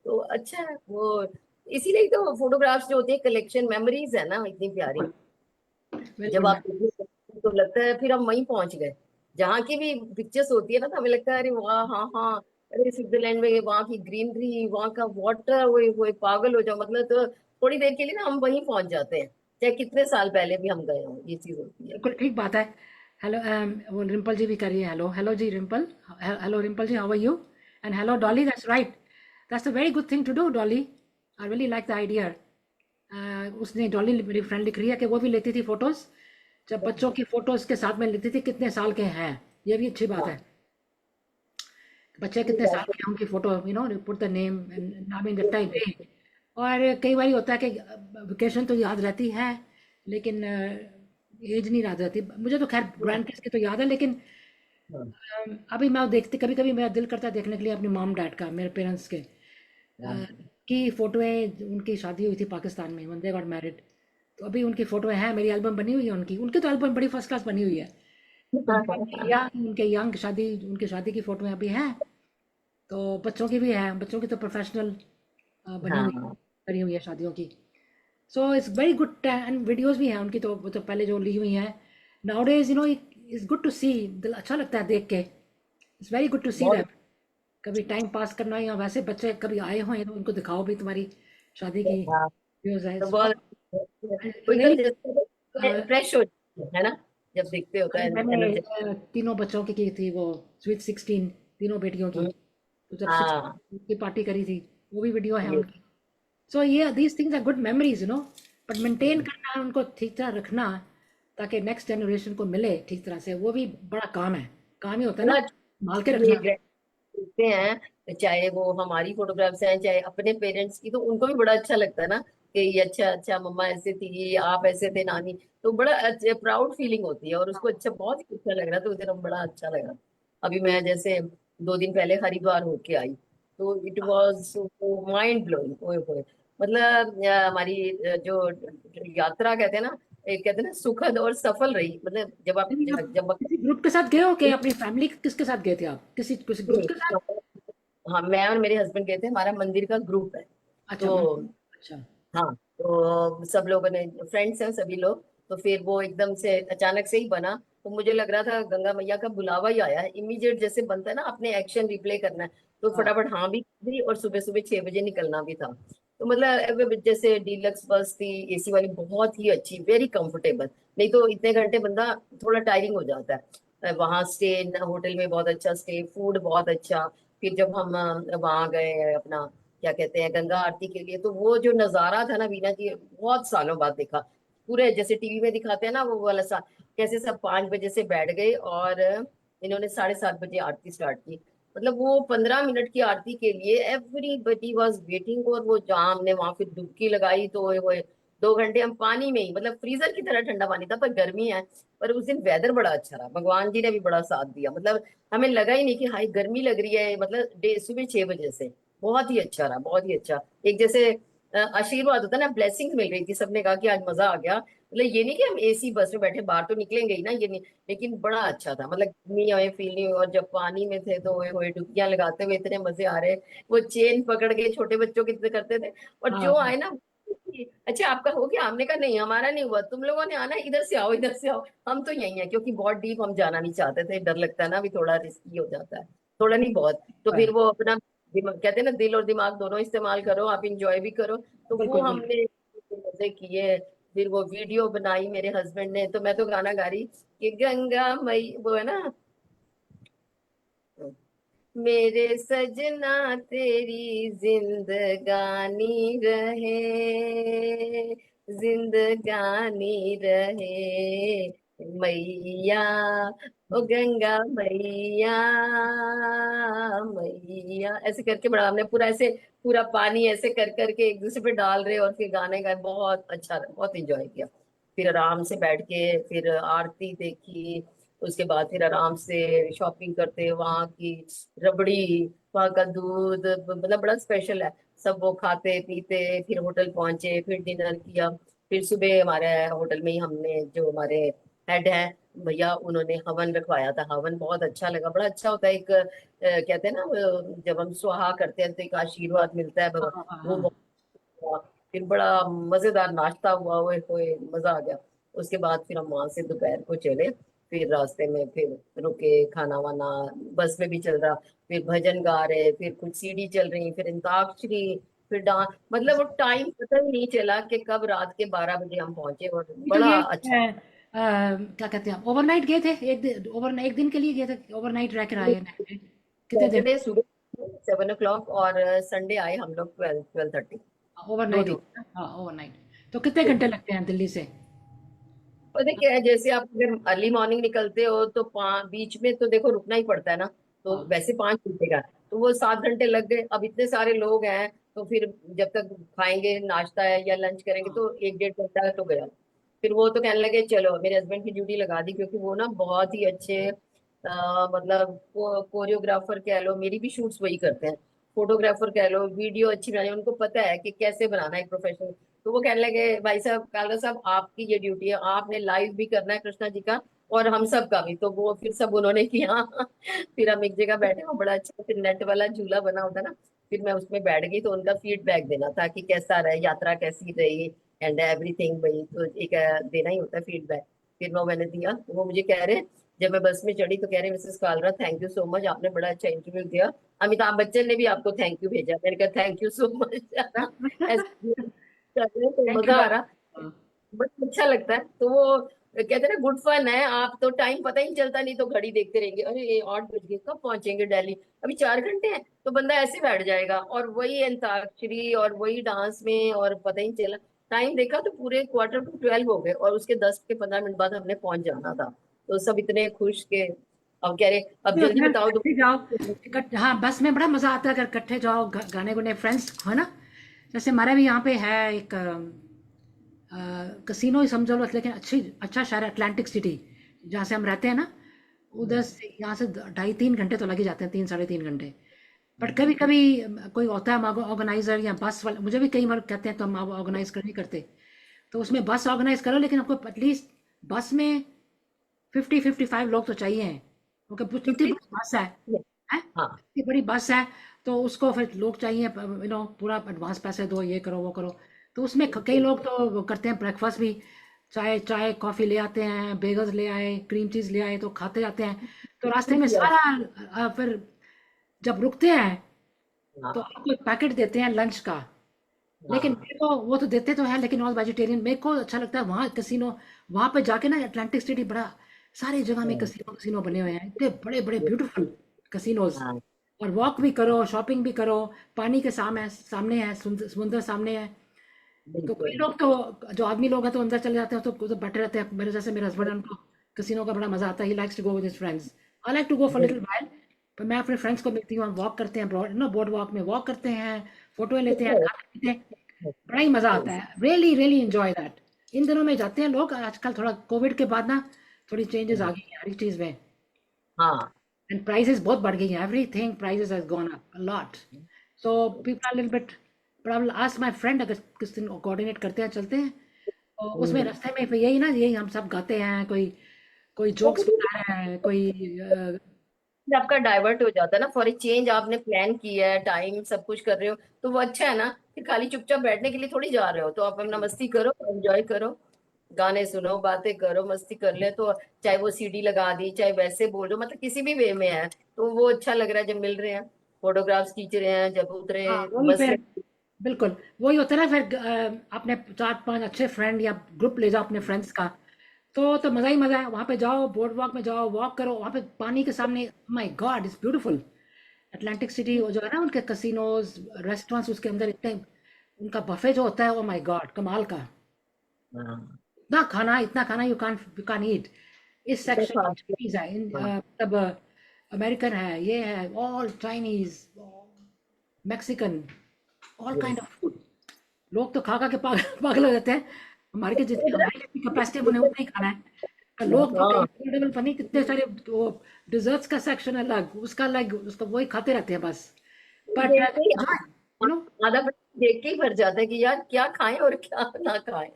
तो अच्छा है वो, इसीलिए तो फोटोग्राफ्स जो होती है कलेक्शन मेमोरीज है ना इतनी प्यारी। बिल्कुल जब बिल्कुल। आप देखने जाते हैं, तो लगता है फिर हम वहीं पहुंच गए। जहाँ की भी पिक्चर्स होती है ना, तो हमें लगता है अरे वाह, हाँ हाँ, अरे स्विट्जरलैंड में वहाँ की ग्रीनरी, वहाँ का वाटर, वो पागल हो जाओ मतलब। तो थोड़ी देर के लिए ना हम वहीं पहुंच जाते हैं, चाहे कितने साल पहले भी हम गए हों, ये चीज होती है। बिल्कुल ठीक बात है। हेलो, वो रिम्पल जी भी कर रही है, hello hello ji Rimple, hello Rimple ji, how are you, and hello Dolly, that's right, that's a very good thing to do Dolly, I really like the idea. उसने, डॉली मेरी फ्रेंड लिख रही है कि वो भी लेती थी फोटोज, जब बच्चों की फोटोज के साथ में लेती थी कितने साल के हैं, ये भी अच्छी बात हाँ, है। बच्चे ये कितने साल बात तो के हैं उनकी photo, put the name, I mean the time day. और कई बार होता है कि वेकेशन तो याद रहती है, लेकिन एज नहीं याद रहती। मुझे तो खैर ग्रैंड किड्स की तो याद है, लेकिन हाँ अभी मैं देखती, कभी कभी मेरा दिल करता है देखने के लिए अपनी मॉम डैड का, मेरे पेरेंट्स के हाँ की फोटोएं, उनकी शादी हुई थी पाकिस्तान में, वन दे गॉट मैरिड, तो अभी उनकी फोटोएं हैं, मेरी एल्बम बनी हुई है उनकी, उनकी तो एल्बम बड़ी फर्स्ट क्लास बनी हुई है। तो हाँ, उनके यंग शादी, उनकी शादी की फोटोएं अभी हैं, तो बच्चों की भी है, बच्चों की तो प्रोफेशनल हाँ, बनी हुई है शादियों की। So it's very good, and videos भी हैं उनकी, तो वो तो पहले जो ली हुई हैं, now days it's good to see, दिल अच्छा लगता है देख के, it's very good to see बहुत। दैट। कभी टाइम पास करना, या वैसे बच्चे कभी आए हों तो उनको दिखाओ भी तुम्हारी शादी की हाँ, वीडियोस है, तो बहुत वो एकदम रियली। जैसे फ्रेश हो जाता है ना, जब देखते होता है मैंने एनर्जी। तीनों बच्चों की थी वो स्वीट 16, तीनों बेटियों की, तो जब हाँ 16 की पार्टी करी थी, वो भी वीडियो है ये उनकी। सो ये these things are good memories, but maintain करना है उनको, ठीक तरह रखना, ताकि नेक्स्ट जनरेशन को मिले ठीक तरह से, वो भी बड़ा काम है, काम ही होता है ना, बड़ा संभाल के ये रखना। देखते हैं, चाहे वो हमारी फोटोग्राफ्स हैं चाहे अपने पेरेंट्स की, तो उनको भी बड़ा अच्छा लगता है ना कि ये अच्छा अच्छा मम्मा ऐसे थी, आप ऐसे थे नानी। तो बड़ा अच्छा प्राउड फीलिंग होती है, और उसको अच्छा, बहुत ही अच्छा लग रहा था उस दिन, बड़ा अच्छा लगा। अभी मैं जैसे 2 दिन पहले हरिद्वार होके आई, तो इट वाज माइंड ब्लोइंग, ओए होए। मतलब हमारी जो यात्रा कहते हैं ना, एक कहते हैं ना सुखद और सफल रही। मतलब जब आप नहीं, आप जब किसी ग्रुप के साथ गए हो कि अपनी फैमिली, किसके साथ गए थे आप, किसी किसी ग्रुप के साथ? हाँ, मैं और मेरे हस्बैंड गए थे, हमारा मंदिर का ग्रुप है। अच्छा, तो अच्छा। हाँ, तो सब लोगों ने, फ्रेंड्स हैं सभी लोग, तो फिर वो एकदम से अचानक से ही बना। तो मुझे लग रहा था गंगा मैया का बुलावा ही आया है, इमीडिएट जैसे बनता है ना, अपने एक्शन रिप्ले करना है। तो हाँ फटाफट हाँ भी दी, और सुबह सुबह 6 बजे निकलना भी था। तो मतलब जैसे डीलक्स बस थी, एसी वाली, बहुत ही अच्छी, वेरी कंफर्टेबल। नहीं तो इतने घंटे बंदा थोड़ा टायरिंग हो जाता है। वहाँ स्टे, होटल में बहुत अच्छा स्टे, फूड बहुत अच्छा। फिर जब हम वहाँ गए अपना, क्या कहते हैं, गंगा आरती के लिए, तो वो जो नजारा था ना वीना जी, बहुत सालों बाद देखा। पूरे जैसे टीवी में दिखाते हैं ना वो वाला सा, कैसे सब 5 बजे से बैठ गए, और इन्होंने 7:30 बजे आरती स्टार्ट की। मतलब वो 15 मिनट की आरती के लिए एवरीबडी वॉज वेटिंग, और वो जहाँ हमने वहां फिर डुबकी लगाई, तो वो 2 घंटे हम पानी में ही, मतलब फ्रीजर की तरह ठंडा पानी था, पर गर्मी है। पर उस दिन वेदर बड़ा अच्छा रहा, भगवान जी ने भी बड़ा साथ दिया। मतलब हमें लगा ही नहीं कि हाई गर्मी लग रही है, मतलब सुबह 6 बजे से बहुत ही अच्छा रहा, बहुत ही अच्छा। एक जैसे आशीर्वाद होता है ना, ब्लेसिंग मिल रही थी, सबने कहा कि आज मजा आ गया। मतलब ये नहीं कि हम एसी बस में बैठे, बाहर तो निकलेंगे ही ना, ये नहीं। लेकिन बड़ा अच्छा था, मतलब गर्मी हमें फील नहीं हुई, और जब पानी में थे तो ओए डुबकियां लगाते हुए इतने मजे आ रहे। वो चेन पकड़ के छोटे बच्चों कितने करते थे, और हाँ जो हाँ। आए ना, अच्छा आपका हो गया, हमने कहा नहीं हमारा नहीं हुआ, तुम लोगों ने आना, इधर से आओ इधर से आओ। हम तो यही है, क्योंकि बहुत डीप हम जाना नहीं चाहते थे, डर लगता है ना, अभी थोड़ा रिस्की हो जाता है, थोड़ा नहीं बहुत। तो फिर वो अपना दिमाग, कहते हैं ना, दिल और दिमाग दोनों इस्तेमाल करो, आप इंजॉय भी करो। तो वो बिल्कुल बिल्कुल। हमने मजे किए। फिर वो वीडियो बनाई मेरे हस्बैंड ने, तो मैं तो गाना गा रही कि गंगा मई, वो है ना, मेरे सजना तेरी जिंदगानी रहे, जिंदगानी रहे मैया, ओ गंगा मैया मैया, ऐसे करके बड़ा हमने पूरा ऐसे, पूरा पानी ऐसे कर करके एक दूसरे पे डाल रहे और फिर गाने गाए, बहुत अच्छा, बहुत इंजॉय किया। फिर आराम से बैठ के फिर आरती देखी। उसके बाद फिर आराम से शॉपिंग करते, वहाँ की रबड़ी, वहाँ का दूध, मतलब बड़ा स्पेशल है। सब वो खाते पीते फिर होटल पहुंचे, फिर डिनर किया। फिर सुबह हमारे होटल में ही हमने, जो हमारे हेड है भैया, उन्होंने हवन रखवाया था। हवन बहुत अच्छा लगा, बड़ा अच्छा होता है। एक कहते हैं ना, जब हम स्वाहा करते हैं तो एक आशीर्वाद मिलता है भगवान, हाँ हाँ वो हाँ। बहुत हुआ। फिर बड़ा मजेदार नाश्ता हुआ, ओए होए मजा आ गया। उसके बाद फिर हम वहां से दोपहर को चले। फिर रास्ते में फिर रुके, खाना वाना बस में भी चल रहा। फिर भजन गा रहे, फिर कुछ सीढ़ी चल रही, फिर अंताक्षरी, फिर डांस, मतलब वो टाइम पता ही नहीं चला कि कब रात के 12 बजे हम पहुंचे, और अभी तो बड़ा ये अच्छा। क्या कहते हैं, ओवरनाइट गए थे, एक दिन के लिए गए थे, ओवरनाइट रह कर आए हैं? कितने दिन? सैटरडे सुबह 7 o'clock, और संडे आए हम लोग 12-12:30। दो ओवरनाइट दिन होता है, हाँ ओवरनाइट। तो कितने घंटे लगते हैं दिल्ली से? पता क्या है, जैसे आप अगर अर्ली मॉर्निंग निकलते हो तो बीच में तो देखो रुकना ही पड़ता है ना। तो हाँ वैसे 5 घंटे का, तो वो 7 घंटे लग गए। अब इतने सारे लोग हैं तो फिर जब तक खाएंगे नाश्ता है या लंच करेंगे हाँ तो 1-1.5 घंटा तो गया। फिर वो तो कहने लगे चलो, मेरे हस्बैंड की ड्यूटी लगा दी, क्योंकि वो ना बहुत ही अच्छे मतलब कोरियोग्राफर कह लो, मेरी भी शूट्स वही करते हैं। फोटोग्राफर कह लो, वीडियो अच्छी बनानी, उनको पता है कि कैसे बनाना है प्रोफेशनल। तो वो कहने लगे भाई साहब, कालरा साहब, आपकी ये ड्यूटी है, आपने लाइव भी करना है कृष्णा जी का और हम सब का भी। तो वो फिर सब उन्होंने किया। फिर हम एक जगह बैठे, वो बड़ा अच्छा फिर नेट वाला झूला बना होता ना। फिर मैं उसमें बैठ गई, तो उनका फीडबैक देना था कि कैसा रहे, यात्रा कैसी रही, एंड एवरीथिंग। भाई तो एक देना ही होता है फीडबैक। फिर वो मैंने दिया, तो वो मुझे कह रहे, जब मैं बस में चढ़ी तो कह रहे, Mrs Kalra thank you so much, आपने बड़ा अच्छा इंटरव्यू दिया। अमिताभ बच्चन ने भी आपको थैंक यू भेजा। मैंने कहा थैंक यू सो मच। ऐसे कर रहे हैं, तो थैंक यू मजा आ बहुत। रहा, बट अच्छा लगता है। तो वो कहते हैं ना, गुड फन है। आप तो टाइम पता ही नहीं चलता, नहीं तो घड़ी देखते रहेंगे, अरे ये 8 बज गए, कब पहुंचेंगे दिल्ली, अभी 4 घंटे हैं। तो बंदा ऐसे बैठ जाएगा, और वही अंताक्षरी और वही डांस में, और पता ही नहीं चला। टाइम देखा तो पूरे 11:45 हो गए, और उसके 10 के 15 मिनट बाद हमने पहुंच जाना था। तो सब इतने खुश के, अब कह रहे अब नहीं जल्दी होता है, बताओ इकट्ठे जाओ, हाँ बस में बड़ा मजा आता है अगर इकट्ठे जाओ, गाने गुने फ्रेंड्स है ना। जैसे हमारे भी यहाँ पे है एक कसिनो ही समझ लो, लेकिन अच्छी अच्छा शहर है, अटलांटिक सिटी, जहाँ से हम रहते हैं ना। उधर से यहाँ से 2.5-3 घंटे तो लग ही जाते हैं, 3-3.5 घंटे। बट कभी कभी कोई होता है ऑर्गेनाइजर या बस वाला, मुझे भी कई बार कहते हैं तो हम ऑर्गेनाइज कर नहीं करते। तो उसमें बस ऑर्गेनाइज करो, लेकिन आपको एटलीस्ट बस में 50-55 लोग तो चाहिए हैं, क्योंकि इतनी 50। बड़ी बस है हाँ। इतनी बड़ी बस है। तो उसको फिर लोग चाहिए, पूरा एडवांस पैसे दो, ये करो वो करो। तो उसमें कई लोग तो वो करते हैं ब्रेकफास्ट भी, चाय चाय कॉफ़ी ले आते हैं, बेगल्स ले आए, क्रीम चीज़ ले आए, तो खाते जाते हैं। तो रास्ते में सारा फिर जब रुकते हैं तो हाँ। आपको एक पैकेट देते हैं लंच का। लेकिन हाँ। मेरे को वो तो देते तो है, लेकिन ऑल वेजिटेरियन। मेरे को अच्छा लगता है वहाँ कसिनो, वहाँ पे जाके ना, अटलांटिक सिटी बड़ा, सारी जगह में हाँ। कसिनो कसिनो बने हुए हैं, इतने बड़े बड़े ब्यूटीफुल कसिनोज। हाँ, और वॉक भी करो, शॉपिंग भी करो, पानी के सामने है, समुंदर सामने है। तो कई बिल्कुल। लोग तो, जो आदमी लोग हैं तो अंदर चले जाते हैं, तो उधर बैठे रहते हैं, मेरे जैसे मेरे हस्बैंड, उनको कसिनो का बड़ा मजा आता है, he likes to go with his friends. I like to go for little while. पर मैं अपने फ्रेंड्स को मिलती हूँ, हम वॉक करते हैं, बोर्ड वॉक में वॉक करते हैं, फोटो लेते हैं, खाते पीते हैं, बड़ा ही मजा आता है, रियली रियली एंजॉय दैट। इन दिनों में जाते हैं लोग, आजकल थोड़ा कोविड के बाद ना थोड़ी चेंजेस आ गई हैं हर एक चीज में। हाँ। एंड प्राइसेस बहुत बढ़ गई हैं, everything prices has gone up a lot. So people are little bit, but I will ask my friend, अगर किस दिन कोऑर्डिनेट करते हैं, चलते हैं। तो उसमें हम्म। रास्ते में फिर यही ना, यही हम सब गाते हैं, कोई कोई वो जोक्स भी बता रहा है, कोई आपका डाइवर्ट हो जाता है ना, फॉर ए चेंज। आपने प्लान किया है, टाइम सब कुछ कर रहे हो, तो वो अच्छा है ना। फिर खाली चुपचाप बैठने के लिए थोड़ी जा रहे हो, तो आप अपना मस्ती करो, एंजॉय करो, गाने सुनो, बातें करो, मस्ती कर ले। तो चाहे वो सीडी लगा दी, चाहे वैसे बोल रहे हो, मतलब किसी भी वे में है, तो वो अच्छा लग रहा है जब मिल रहे हैं, फोटोग्राफ्स खींच रहे हैं, जब उतरे हाँ वही बस में। फिर, बिल्कुल वही होता है ना फिर। अपने 4-5 अच्छे फ्रेंड या ग्रुप ले जाओ अपने फ्रेंड्स का, तो मज़ा ही मज़ा है। वहाँ पे जाओ, बोर्ड वॉक में जाओ, वॉक करो, वहाँ पे पानी के सामने, my God it's beautiful. Atlantic city वो जो है ना, उनके कसिनोज, रेस्टोरेंट्स, उसके अंदर इतने, उनका बफे जो होता है, ओ माय गॉड, कमाल का। हाँ। इतना खाना, इतना खाना, यू कान ईट। इस इतना सेक्शन खा के। चाइनीज है, हाँ मतलब अमेरिकन है, ये है, all Chinese, Mexican, all kind yes. Of food. लोग तो खा खा के पागल पागल हो जाते हैं। हमारी जितनी कैपेसिटी उन्हें उतना ही खाना है। लोग तो हाँ टेबल पर नहीं, कितने सारे वो डिजर्ट्स का सेक्शन अलग, उसका अलग, उसका वही खाते रहते हैं बस। बट देख के ही यू नो आधा पेट देख के ही भर जाता है कि यार क्या खाएं और क्या ना खाएं।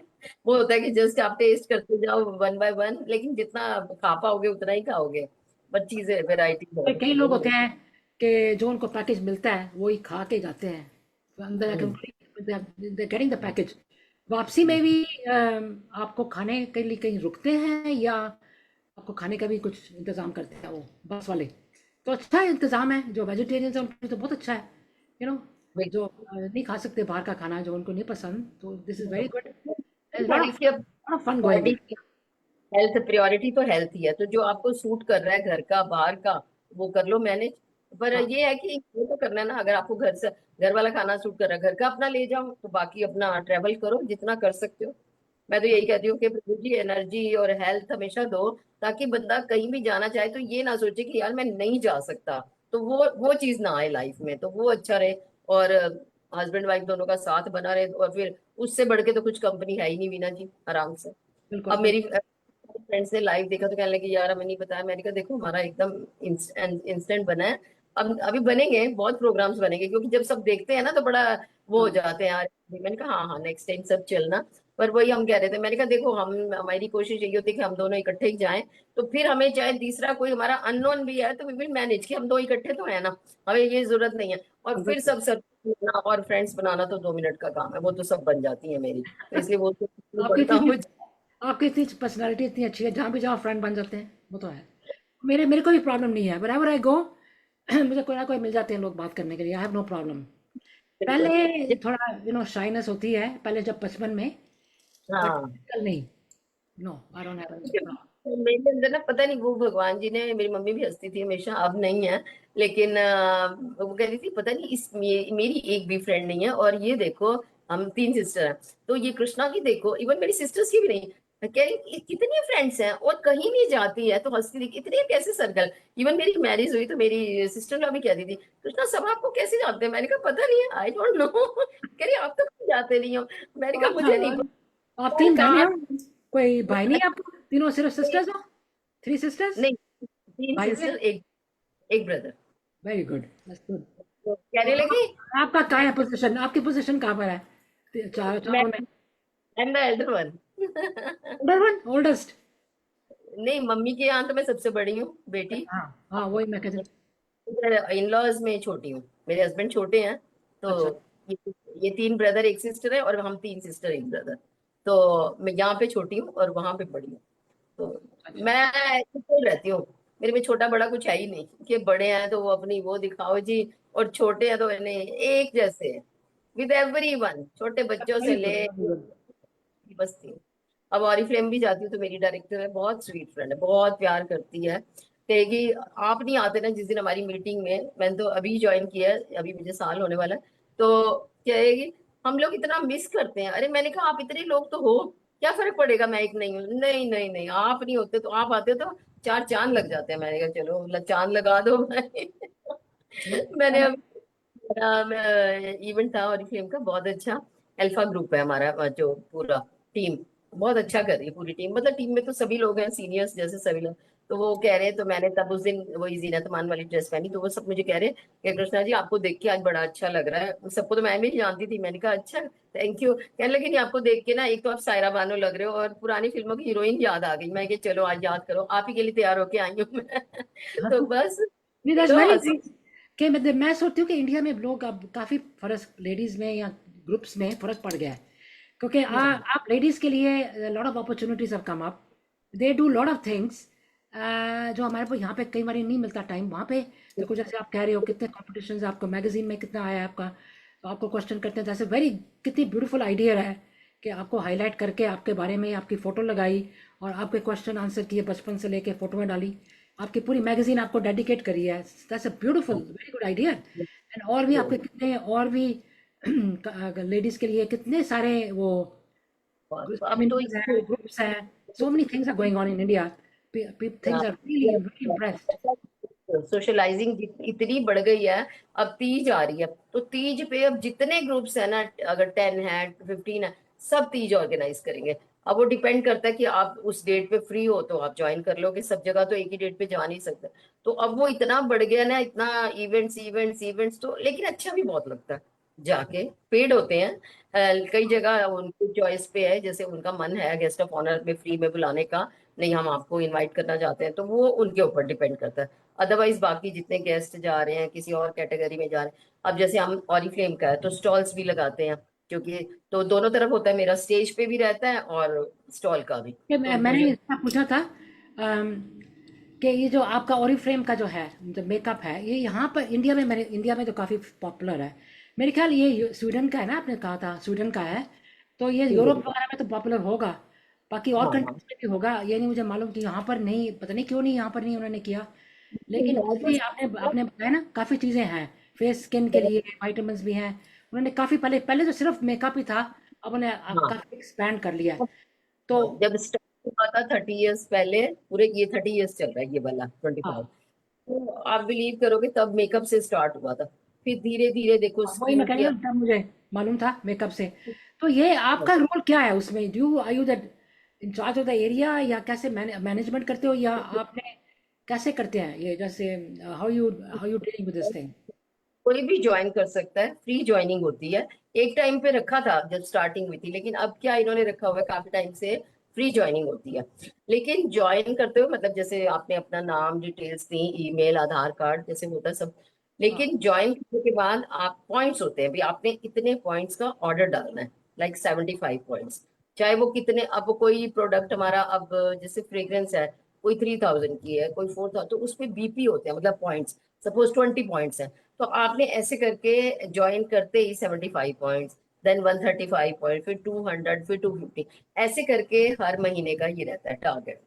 वो होता है कि जस्ट आप टेस्ट करते जाओ वन बाय वन, लेकिन जितना खा पाओगे उतना ही खाओगे। बट चीजें वैरायटी बहुत कई होती है लोग वो होते हैं कि जो उनको पैकेज मिलता है वही खा के जाते हैं, तो अंदर हम्म। जाकर गेटिंग द पैकेज। वापसी में भी आपको खाने के लिए कहीं रुकते हैं, या आपको खाने का भी कुछ इंतजाम करते हैं वो बस वाले? तो अच्छा इंतजाम है, जो वेजिटेरियन है उनके लिए तो बहुत अच्छा है, यू नो। वही। जो नहीं खा सकते बाहर का खाना, जो उनको नहीं पसंद, तो दिस इज वेरी गुड, हाँ, देखिए अब lot of fun going body health priority तो हेल्थ ही है, तो जो आपको सूट कर रहा है घर का बाहर का वो कर लो मैनेज। पर ऑन। ये है कि वो तो करना है ना, अगर आपको घर से घर वाला खाना सूट कर रहा है घर का अपना ले जाओ, तो बाकी अपना ट्रेवल करो जितना कर सकते हो। मैं तो यही कहती हूँ कि प्रभु जी एनर्जी और हेल्थ हमेशा दो, ताकि बंदा कहीं भी जाना चाहे तो ये ना सोचे कि यार मैं नहीं जा सकता। तो वो चीज ना आए लाइफ में, तो वो अच्छा रहे। और हस्बैंड वाइफ दोनों का साथ बना रहे, और फिर उससे बढ़ के तो कुछ कंपनी है ही नहीं वीना जी, आराम से। बिल्कुल अब मेरी बिल्कुल। फ्रेंड्स ने लाइव देखा तो कहने लगी यार हमें नहीं बताया। मैंने कहा देखो हमारा एकदम इंस्टेंट बना है। अब अभी बनेंगे बहुत प्रोग्राम्स बनेंगे, क्योंकि जब सब देखते हैं ना तो बड़ा वो हो हाँ, जाते हैं यार। मैंने कहा हाँ हाँ नेक्स्ट टाइम सब चलना। पर वही हम कह रहे थे, मैंने कहा देखो हम हमारी कोशिश यही होती है कि हम दोनों इकट्ठे ही जाएं। तो फिर हमें चाहे तीसरा कोई हमारा अननोन भी है तो वी विल मैनेज, कि हम दो इकट्ठे तो है ना, हमें ये जरूरत नहीं है। और फिर बिल्कुल। सब सब और फ्रेंड्स बनाना तो 2 मिनट का काम है, वो तो सब बन जाती है मेरी, तो इसलिए वो तो आपकी पड़ता इतनी हूँ। आपकी इतनी पर्सनालिटी इतनी अच्छी है, जहाँ भी जाओ फ्रेंड बन जाते हैं, वो तो है। मेरे मेरे को भी प्रॉब्लम नहीं है, wherever आई गो मुझे कोई ना कोई मिल जाते हैं लोग बात करने के लिए, आई हैव नो प्रॉब्लम। बिल्कुल। पहले थोड़ा शाइनेस होती है पहले, जब बचपन में, बट हाँ आजकल नहीं। No, I don't have any problem. मेरे अंदर ना पता नहीं वो भगवान जी ने, मेरी मम्मी भी हंसती थी हमेशा, अब नहीं है। लेकिन वो कहती थी पता नहीं मेरी एक भी फ्रेंड नहीं है, और ये देखो हम 3 सिस्टर हैं, तो ये कृष्णा की देखो, इवन मेरी सिस्टर्स की भी नहीं। मैं कह रही कितनी फ्रेंड्स हैं और कहीं नहीं जाती है, तो हंसती थी इतने कैसे सर्कल। इवन मेरी मैरिज हुई तो मेरी सिस्टर ने भी कहती थी कृष्णा सब आपको कैसे जानते हैं। मैंने कहा पता नहीं है, आई डोंट नो। कह रही आप तो कहीं जाते नहीं हो। मैंने कहा अच्छा, मुझे नहीं आप पता। 3 बहनें कहा हो? कोई भाई नहीं है आपको? तीनों सिर्फ सिस्टर्स हो? 3 सिस्टर्स? नहीं, तीन भाई हुए? सिस्टर एक एक brother. Very good, that's good. तो तो कहने लगी आपका कहाँ है पोजीशन, आपकी पोजीशन कहाँ पर है मैं चारों में? Am the Elder one. Older one, oldest? नहीं, मम्मी के यहाँ तो मैं सबसे बड़ी हूँ बेटी। हाँ हाँ, वही मैं कहती। इन लॉज में छोटी हूँ, मेरे हस्बैंड छोटे हैं। तो अच्छा। ये 3 ब्रदर एक सिस्टर है, और हम 3 सिस्टर एक ब्रदर। तो मैं यहाँ पे छोटी हूँ और वहां पे बड़ी हूँ। तो अच्छा। मैं चिल रहती हूँ। मेरे में छोटा बड़ा कुछ है ही नहीं, कि बड़े हैं तो वो अपनी वो दिखाओ जी, और छोटे हैं तो इन्हें एक जैसे विद एवरी वन, छोटे बच्चों से वेरी गुड, ले वेरी गुड। बस्ती हूँ। अब ऑरिफ्लेम भी जाती हूँ तो मेरी डायरेक्टर है, बहुत स्वीट फ्रेंड है, बहुत प्यार करती है। कहेगी आप नहीं आते ना जिस दिन हमारी मीटिंग में, मैंने तो अभी ज्वाइन किया है, अभी मुझे साल होने वाला है। तो कहेगी हम लोग इतना मिस करते हैं। अरे मैंने कहा आप इतने लोग तो हो, क्या फर्क पड़ेगा मैं एक नहीं हूँ। नहीं नहीं नहीं, आप नहीं होते तो, आप आते तो 4 चांद लग जाते हैं। मैंने कहा चलो चांद लगा दो भाई। मैंने अभी इवेंट था और फिल्म का बहुत अच्छा। अल्फा ग्रुप है हमारा, जो पूरा टीम बहुत अच्छा कर रही है पूरी टीम, मतलब टीम में तो सभी लोग हैं सीनियर्स जैसे सभी लोग। तो वो कह रहे हैं, तो मैंने तब उस दिन वही जीनत अमान वाली ड्रेस पहनी, तो वो सब मुझे कह रहे हैं कि कृष्णा जी आपको देख के आज बड़ा अच्छा लग रहा है। सबको तो मैं भी नहीं जानती थी। मैंने कहा अच्छा थैंक यू। कहने लगे नहीं आपको देख के ना, एक तो आप सायरा बानो लग रहे हो और पुरानी फिल्मों की हीरोइन याद आ गई। मैं कि चलो आज याद करो, आप ही के लिए तैयार होके आई हूँ मैं। तो बस। नहीं, दैट्स तो वेरी हंसी। नाइस। कि मतलब मैं सोचती हूँ कि इंडिया में लोग अब काफ़ी फर्क, लेडीज़ में या ग्रुप्स में फ़र्क पड़ गया है, क्योंकि आप लेडीज़ के लिए lot of opportunities have come up, they do lot of things, जो हमारे को यहाँ पे कई बार नहीं मिलता टाइम वहाँ पे। देखो जैसे आप कह रहे हो, कितने कॉम्पिटिशन आपको मैगजीन में कितना आया है आपका, तो आपको क्वेश्चन करते हैं, जैसे वेरी कितनी ब्यूटीफुल आइडिया है कि आपको हाईलाइट करके आपके बारे में आपकी फ़ोटो लगाई, और आपके क्वेश्चन आंसर किए बचपन से लेके फ़ोटो में डाली, आपकी पूरी मैगजीन आपको डेडिकेट करी है। That's a beautiful, very good idea. And और भी आपके कितने और भी लेडीज़ के लिए कितने सारे वो अब तो communities हैं, इसको ग्रुप्स हैं, so many things are going on in India. things are really very impressed. Socialising इतनी बढ़ गई है। अब तीज आ रही है, तो तीज पे अब जितने ग्रुप्स है ना, अगर 10 है 15 है, सब तीज ऑर्गेनाइज करेंगे। अब वो डिपेंड करता है कि आप उस डेट पे फ्री हो तो आप ज्वाइन कर लोगे, सब जगह तो एक ही डेट पे जा नहीं सकते। तो अब वो इतना बढ़ गया ना, इतना इवेंट्स इवेंट्स इवेंट्स, तो लेकिन अच्छा भी बहुत लगता है जाके। पेड होते हैं कई जगह, उनकी चॉइस पे है, जैसे उनका मन है गेस्ट ऑफ ऑनर में फ्री में बुलाने का, नहीं हम आपको इनवाइट करना चाहते हैं, तो वो उनके ऊपर डिपेंड करता है। अदरवाइज बाकी जितने गेस्ट जा रहे हैं किसी और कैटेगरी में जा रहे हैं, अब जैसे हम ऑरिफ्लेम का है तो स्टॉल्स भी लगाते हैं, क्योंकि तो दोनों तरफ होता है, मेरा स्टेज पे भी रहता है और स्टॉल का भी। तो मैंने मुझे इसका पूछा था अम, कि ये जो आपका ओरिफ्लेम का जो है, जो मेकअप है, ये यहाँ पर इंडिया में, मैंने इंडिया में तो काफ़ी पॉपुलर है। मेरे ख्याल ये स्वीडन का है ना, आपने कहा था स्वीडन का है, तो ये यूरोप वगैरह में तो पॉपुलर होगा, बाकी और हाँ हाँ। कंट्रीज में भी होगा। ये नहीं मुझे मालूम कि यहाँ पर नहीं, पता नहीं क्यों नहीं यहाँ पर नहीं उन्होंने किया। लेकिन उसमें आपने आपने बताया ना काफ़ी चीज़ें हैं, फेस स्किन के लिए वाइटामिन भी हैं। उन्होंने काफ़ी पहले पहले तो सिर्फ मेकअप ही था, अब उन्हें हाँ काफ़ी एक्सपैंड कर लिया है। तो हाँ, जब स्टार्ट हुआ था 30 ईयर्स पहले, पूरे ये 30 ईयर्स चल रहा है ये वाला 25। हाँ, तो आप बिलीव करोगे तब मेकअप से स्टार्ट हुआ था, फिर धीरे धीरे देखो वही मैं स्किन कह रही की। हूँ, तब मुझे मालूम था मेकअप से। तो ये आपका रोल क्या है उसमें? Do are you the incharge of the area, या कैसे मैनेजमेंट करते हो, या आपने कैसे करते हैं ये, जैसे how you dealing with this thing? कोई भी ज्वाइन कर सकता है, फ्री ज्वाइनिंग होती है। एक टाइम पे रखा था जब स्टार्टिंग हुई थी, लेकिन अब क्या इन्होंने रखा हुआ है काफी टाइम से, फ्री ज्वाइनिंग होती है। लेकिन ज्वाइन करते हो मतलब जैसे आपने अपना नाम डिटेल्स दी, ईमेल आधार कार्ड जैसे होता है सब। हाँ, लेकिन ज्वाइन करने के बाद आप पॉइंट्स होते हैं, भी आपने इतने पॉइंट्स का ऑर्डर डालना है, लाइक 75 पॉइंट्स। चाहे वो कितने, अब कोई प्रोडक्ट हमारा, अब जैसे फ्रेग्रेंस है, कोई 3000 की है, कोई 4000, तो उसमें बीपी होते हैं, मतलब पॉइंट्स। सपोज 20 पॉइंट्स है, तो आपने ऐसे करके ज्वाइन करते ही 75 पॉइंट्स, देन 135 पॉइंट, फिर 200, फिर 250, ऐसे करके हर महीने का ये रहता है टारगेट।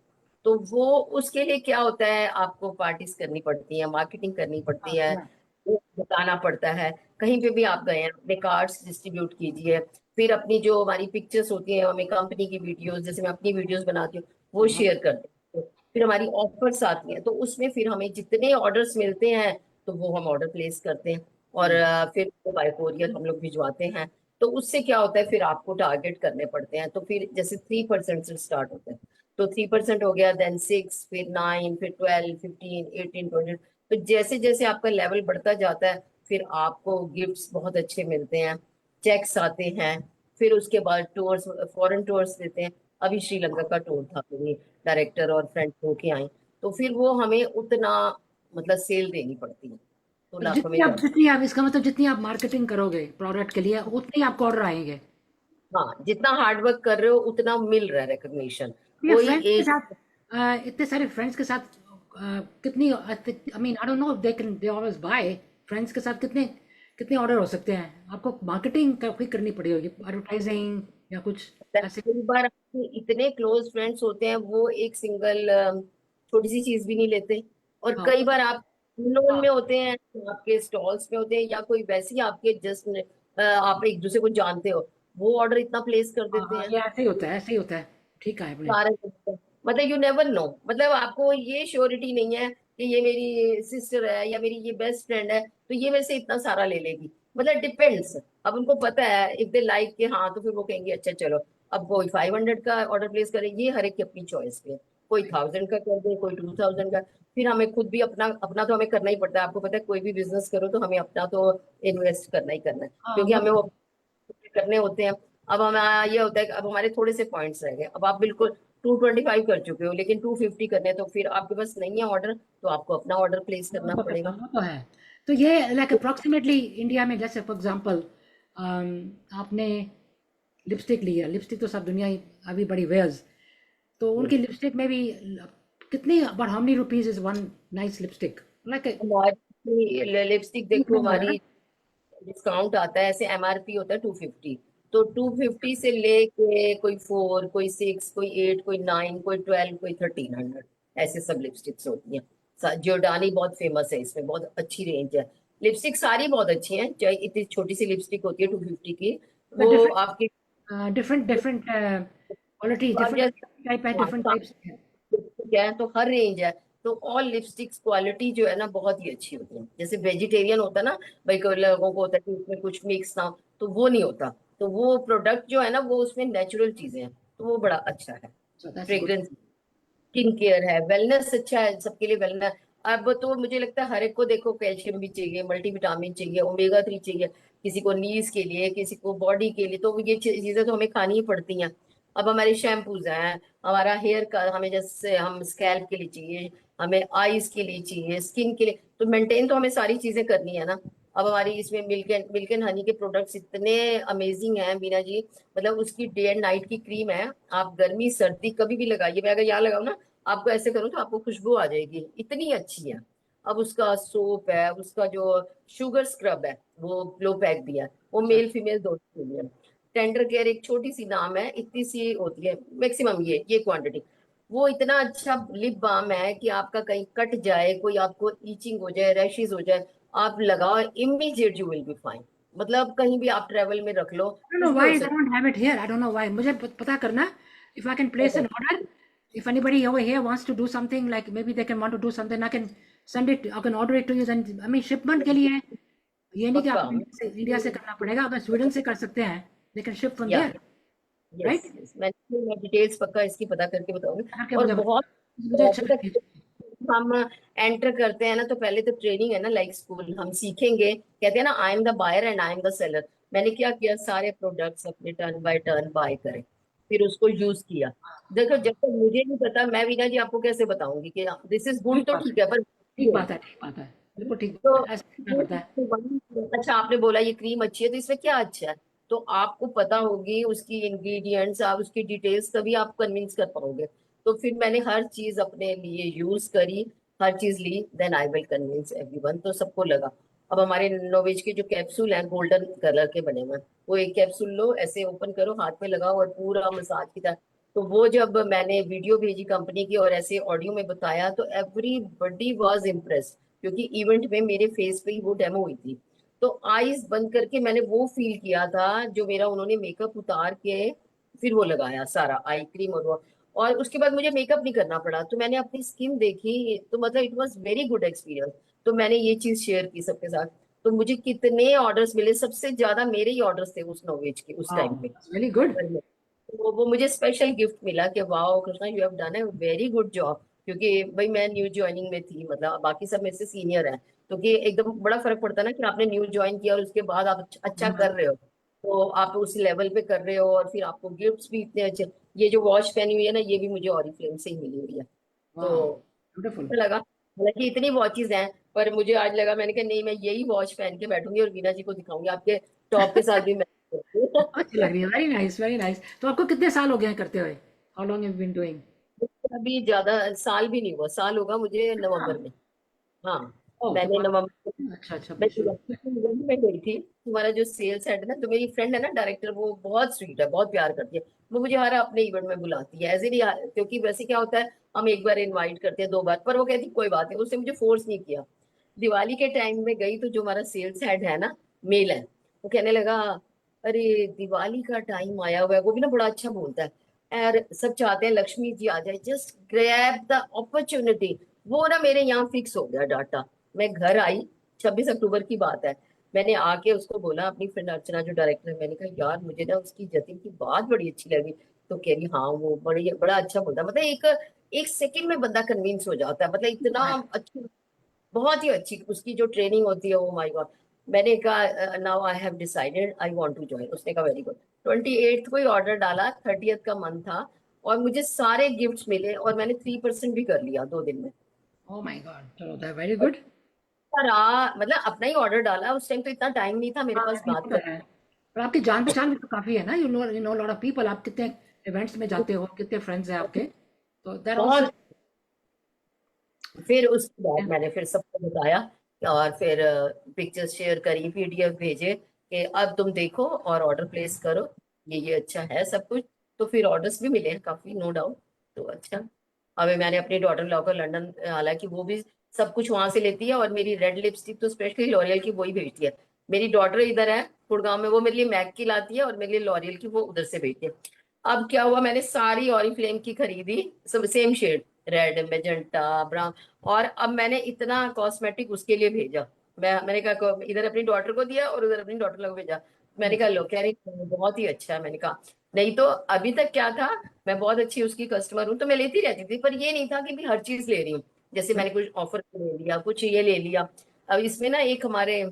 तो वो उसके लिए क्या होता है, आपको पार्टीज करनी पड़ती है, मार्केटिंग करनी पड़ती हाँ, है, हाँ, वो बताना पड़ता है। कहीं पे भी आप गए हैं, अपने कार्ड्स डिस्ट्रीब्यूट कीजिए। फिर अपनी जो हमारी पिक्चर्स होती हैं, हमें कंपनी की वीडियोस, जैसे मैं अपनी वीडियोस बनाती हूँ, वो हाँ, शेयर करते हैं। फिर हमारी ऑफर्स आती हैं, तो उसमें फिर हमें जितने ऑर्डर्स मिलते हैं तो वो हम ऑर्डर प्लेस करते हैं, और हाँ, फिर बाय कोरियर हम लोग भिजवाते हैं। तो उससे क्या होता है, फिर आपको टारगेट करने पड़ते हैं, तो फिर जैसे 3% से स्टार्ट होता है, तो 3% हो गया, देन 6, फिर 9, फिर 12, 15, 18, 20। तो जैसे जैसे आपका लेवल बढ़ता जाता है, फिर आपको गिफ्ट्स बहुत अच्छे मिलते हैं, चेक्स आते हैं। फिर उसके बाद टूर्स, फॉरेन टूर्स देते हैं। अभी श्रीलंका का टूर था, मेरी डायरेक्टर और फ्रेंड होके आई, तो फिर वो हमें उतना मतलब सेल देनी पड़ती है, तो तो लाखों में जाती जितनी आप, इसका मतलब जितनी आप मार्केटिंग करोगे प्रोडक्ट के लिए, है। उतने ही आपको ऑर्डर आएंगे। हाँ, जितना हार्ड वर्क कर रहे हो उतना मिल रहा है रिकग्निशन। ये कोई फ्रेंड्स के एज, साथ इतने सारे फ्रेंड्स के साथ कितनी, I mean I don't know, they always buy, friends के साथ कितने कितने ऑर्डर हो सकते हैं? आपको मार्केटिंग काफी करनी पड़ी होगी, एडवर्टाइजिंग या कुछ ऐसे। कई बार आपके इतने क्लोज फ्रेंड्स होते हैं, वो एक सिंगल छोटी सी चीज भी नहीं लेते। और हाँ, कई बार आप लोन हाँ, में होते हैं, आपके स्टॉल्स में होते हैं, या कोई वैसे ही आपके जस्ट आप एक दूसरे को जानते हो, वो ऑर्डर इतना प्लेस कर हाँ, देते हाँ, हैं। ये ऐसे ही होता है, ऐसे ही होता है। ठीक है आपने। सारे मतलब यू नेवर नो, मतलब आपको ये श्योरिटी नहीं है कि ये मेरी सिस्टर है या मेरी ये बेस्ट फ्रेंड है तो ये मेरे से इतना सारा ले लेगी। मतलब डिपेंड्स। अब उनको पता है, इफ दे लाइक के, हाँ, तो फिर वो कहेंगे अच्छा चलो। अब कोई 500 का ऑर्डर प्लेस करेगी, ये हर एक की अपनी चॉइस पे है। कोई 1000 का कर दे, कोई 2000 का। फिर हमें खुद भी अपना अपना तो हमें करना ही पड़ता है। आपको पता है कोई भी बिजनेस करो तो हमें अपना तो इन्वेस्ट करना ही करना है, हाँ, क्योंकि वो हमें तो वो करने होते हैं। अब हमारा ये होता है कि अब हमारे थोड़े से पॉइंट्स रह गए, अब आप बिल्कुल 225 कर चुके हो, लेकिन 250 करने हैं, तो फिर आपके पास नहीं है ऑर्डर, तो आपको अपना ऑर्डर प्लेस करना पड़ेगा। वो तो है। तो ये लाइक अप्रोक्सीमेटली इंडिया में, जैसे फॉर एग्जांपल आपने लिपस्टिक लिया, लिपस्टिक तो सब दुनिया ही अभी बड़ी वेयर्स, तो उनकी लिपस्टिक में भी कितनी, but how many rupees is one nice lipstick, like हमारी लिपस्टिक देखो, में होगा ना? हमारी डिस्काउंट आता है, ऐसे एमआरपी होता है 250, तो 250 से लेके कोई 4, कोई 6, कोई 8, कोई 9, कोई 12, कोई 1300, ऐसे सब लिपस्टिक्स होती हैं। जियोडानी बहुत फेमस है, इसमें बहुत अच्छी रेंज है। लिपस्टिक सारी बहुत अच्छी हैं, चाहे इतनी छोटी सी लिपस्टिक होती है 250 की, वो डिफरेंट आपकी। डिफरेंट डिफरेंट क्वालिटी, आप डिफरेंट जैसे, टाइप है, हाँ, डिफरेंट टाइप्स है। क्या है, तो हर रेंज है। तो ऑल लिपस्टिक्स क्वालिटी जो है ना बहुत ही अच्छी होती है। जैसे वेजिटेरियन होता है ना, भाई कोई लोगों को होता है कि उसमें कुछ मिक्स ना हो, तो वो नहीं होता। तो वो प्रोडक्ट जो है ना वो उसमें नेचुरल चीजें हैं, तो वो बड़ा अच्छा है। So that's good. Fragrance, skin care है, वेलनेस अच्छा है सबके लिए, वेलनेस। अब तो मुझे लगता है हर एक को देखो कैल्शियम भी चाहिए, मल्टीविटामिन चाहिए, ओमेगा 3 चाहिए, किसी को नीज के लिए, किसी को बॉडी के लिए, तो ये चीजें तो हमें खानी ही पड़ती हैं। अब हमारे शैम्पूज हैं, हमारा हेयर का हमें जैसे हम स्कैल्प के लिए चाहिए, हमें आईज के लिए चाहिए, स्किन के लिए, तो मेंटेन तो हमें सारी चीजें करनी है ना। अब हमारी इसमें मिल्क एंड हनी के प्रोडक्ट्स इतने अमेजिंग हैं बीना जी। मतलब उसकी डे एंड नाइट की क्रीम है, आप गर्मी सर्दी कभी भी लगाइए, मैं अगर यहाँ लगाऊं ना, आपको ऐसे करूँ तो आपको खुशबू आ जाएगी, इतनी अच्छी है। अब उसका सोप है, उसका जो शुगर स्क्रब है वो ग्लो पैक भी है, वो So, मेल फीमेल दोनों के लिए है। टेंडर केयर एक छोटी सी नाम है, इतनी सी होती है मैक्सिमम, ये क्वांटिटी। वो इतना अच्छा लिप बाम है कि आपका कहीं कट जाए, कोई आपको ईचिंग हो जाए, रैशेज हो जाए, आप लगाओ, immediate you will be fine. मतलब कहीं भी आप ट्रेवल में रख लो, I don't know कुछ भी why हो they सकता don't have it here. I don't know why. मुझे पता करना, if I can place है। an order, if anybody over here wants to do something, like maybe they can want to do something, I can send it, I can order it to you. Then I mean shipment के लिए ये नहीं कि पक्का। आपको India से करना पड़ेगा, अगर स्वीडन से कर सकते हैं, they can ship from या there, यस right? यस, मैं डिटेल्स पक्का इसकी पता करके बताऊंगी। करके और मुझे बहुत बताना, मुझे अच्छा पता लगेगा। हम एंटर करते हैं ना, तो पहले तो ट्रेनिंग है ना, लाइक स्कूल हम सीखेंगे, कहते हैं ना I am the buyer and I am the seller. मैंने क्या किया, सारे प्रोडक्ट्स अपने टर्न बाय टर्न बाय करे, फिर उसको यूज किया। देखो जब तक मुझे नहीं पता, मैं वीना जी आपको कैसे बताऊंगी कि दिस इज गुड, ठीक तो बात है, ठीक है पर ठीक बात है, ठीक बात है, बिल्कुल ठीक तो बात है, ऐसा करना पड़ता है। अच्छा आपने बोला ये क्रीम अच्छी है, तो इसमें क्या अच्छा है, तो आपको पता होगी उसकी इंग्रेडिएंट्स, आप उसकी डिटेल्स, तभी आप कन्विंस कर पाओगे। तो फिर मैंने हर चीज अपने लिए यूज करी, हर चीज ली, then I will convince everyone, तो सबको लगा। अब हमारे नोवेज के जो कैप्सूल हैं गोल्डन कलर के बने हुए हैं, वो एक कैप्सूल लो, ऐसे ओपन करो, हाथ में लगाओ और पूरा मसाज की तरह। तो वो जब मैंने वीडियो भेजी कंपनी की और ऐसे ऑडियो में बताया, तो एवरीबडी वाज इम्प्रेस्ड, क्योंकि इवेंट में मेरे फेस पे ही वो डेमो हुई थी। तो आईज बंद करके मैंने वो फील किया था, जो मेरा उन्होंने मेकअप उतार के फिर वो लगाया सारा आई क्रीम और वो, और उसके बाद मुझे मेकअप नहीं करना पड़ा, तो मैंने अपनी स्किन देखी, तो मतलब it was very good experience. तो मैंने ये चीज शेयर की सबके साथ। तो मुझे कितने ऑर्डर्स मिले, सबसे ज्यादा मेरे ही ऑर्डर्स थे उस नॉवेज के उस वाओ, टाइम पे। That's very good. तो वो मुझे स्पेशल गिफ्ट मिला कि wow Krishna you have done a very good job, क्योंकि भाई मैं न्यू ज्वाइनिंग में थी, मतलब बाकी सब मेरे से सीनियर है। तो कि एकदम बड़ा फर्क पड़ता है ना, कि आपने न्यू ज्वाइन किया और उसके बाद आप अच्छा कर रहे हो, तो आप उस लेवल पे कर रहे हो, और फिर आपको गिफ्ट्स भी इतने अच्छे। ये जो वॉच पहनी हुई है ना, ये भी मुझे ऑरिफ्लेम से ही मिली हुई है। तो वाओ, ब्यूटीफुल। अच्छा लगा, हालांकि इतनी वॉचेज हैं, पर मुझे आज लगा, मैंने कहा नहीं मैं यही वॉच पहन के बैठूंगी और वीना जी को दिखाऊंगी, आपके टॉप के साथ भी मैं अच्छी लग रही है, वेरी नाइस, वेरी नाइस। तो आपको कितने साल हो गए हैं करते हुए? How long have been doing? अभी ज्यादा साल भी नहीं हुआ, साल होगा मुझे नवंबर में। हाँ, ओह, तो मैंने नवंबर, अच्छा, अच्छा, मैं बिल्कुल। इवेंट में गई थी। तुम्हारा जो सेल्स हेड है ना, तो मेरी फ्रेंड है ना डायरेक्टर, वो बहुत स्वीट है, बहुत प्यार करती है। वो मुझे हर अपने इवेंट में बुलाती है, ऐसे नहीं, क्योंकि वैसे क्या होता है, हम एक बार इनवाइट करते हैं, 2 बार, पर वो कहती कोई बात नहीं, उसने मुझे फोर्स नहीं किया। दिवाली के टाइम में गई, तो जो हमारा सेल्स हेड है ना, मेल है, वो कहने लगा अरे दिवाली का टाइम आया हुआ है, वो भी ना बड़ा अच्छा बोलता है, और सब चाहते हैं लक्ष्मी जी आ जाए, जस्ट ग्रैब द अपॉर्चुनिटी। वो ना मेरे यहाँ फिक्स हो गया डाटा। मैं घर आई, 26 अक्टूबर की बात है, मैंने आके उसको बोला, अपनी फ्रेंड अर्चना जो डायरेक्टर है, मैंने कहा यार मुझे ना उसकी जतिन की बात बड़ी अच्छी लगी। तो कह रही हाँ वो बड़ी बड़ा अच्छा बोलता है, मतलब एक एक सेकंड में बंदा कन्विंस हो जाता है, मतलब इतना अच्छा, बहुत ही अच्छी उसकी जो ट्रेनिंग होती है, ओ माय गॉड। मैंने कहा now I have decided I want to join, उसने कहा वेरी गुड। 28th को ही ऑर्डर डाला, 30th का मंथ था, और मुझे सारे गिफ्ट्स मिले, और मैंने 3% भी कर लिया 2 दिन में। ओह माय गॉड, चलो दैट वेरी और गुड। पर मतलब अपना ही ऑर्डर डाला, उस टाइम तो इतना टाइम नहीं था मेरे हाँ, पास नहीं बात वो तो कर। है। पर आपकी जान पहचान भी तो काफी है ना, you know lot of people, आप कितने इवेंट्स में जाते हो, कितने फ्रेंड्स हैं आपके, तो दैट आल्सो। बहुत, फिर उसके बाद मैंने फिर सबको बताया, और फिर पिक्चर्स शेयर करी, पीडीएफ भेजे कि अब तुम देखो और ऑर्डर प्लेस करो, ये अच्छा है सब कुछ। तो फिर ऑर्डर्स भी मिले हैं काफी, नो डाउट। तो अच्छा, अभी मैंने अपनी डॉटर लॉ को लंदन, हालांकि वो भी सब कुछ वहां से लेती है, और मेरी रेड लिपस्टिक तो स्पेशली लॉरियल की वही भेजती है। मेरी डॉटर इधर है गुड़गांव में, वो मेरे लिए मैक की लाती है, और मेरे लिए लॉरियल की वो उधर से भेजती है। अब क्या हुआ, मैंने सारी ऑरिफ्लेम की खरीदी, सब same shade, red, magenta, brown. और अब मैंने इतना कॉस्मेटिक उसके लिए भेजा। मैंने कहा इधर अपनी डॉटर को दिया और उधर अपनी डॉटर को भेजा। मैंने कहा लो, कह रही बहुत ही अच्छा है। मैंने कहा नहीं तो अभी तक क्या था, मैं बहुत अच्छी उसकी कस्टमर हूँ तो मैं लेती रहती थी, पर ये नहीं था कि भी हर चीज ले रही हूँ। जैसे मैंने कुछ ऑफर ले लिया, कुछ ये ले लिया। अब इसमें ना एक हमारे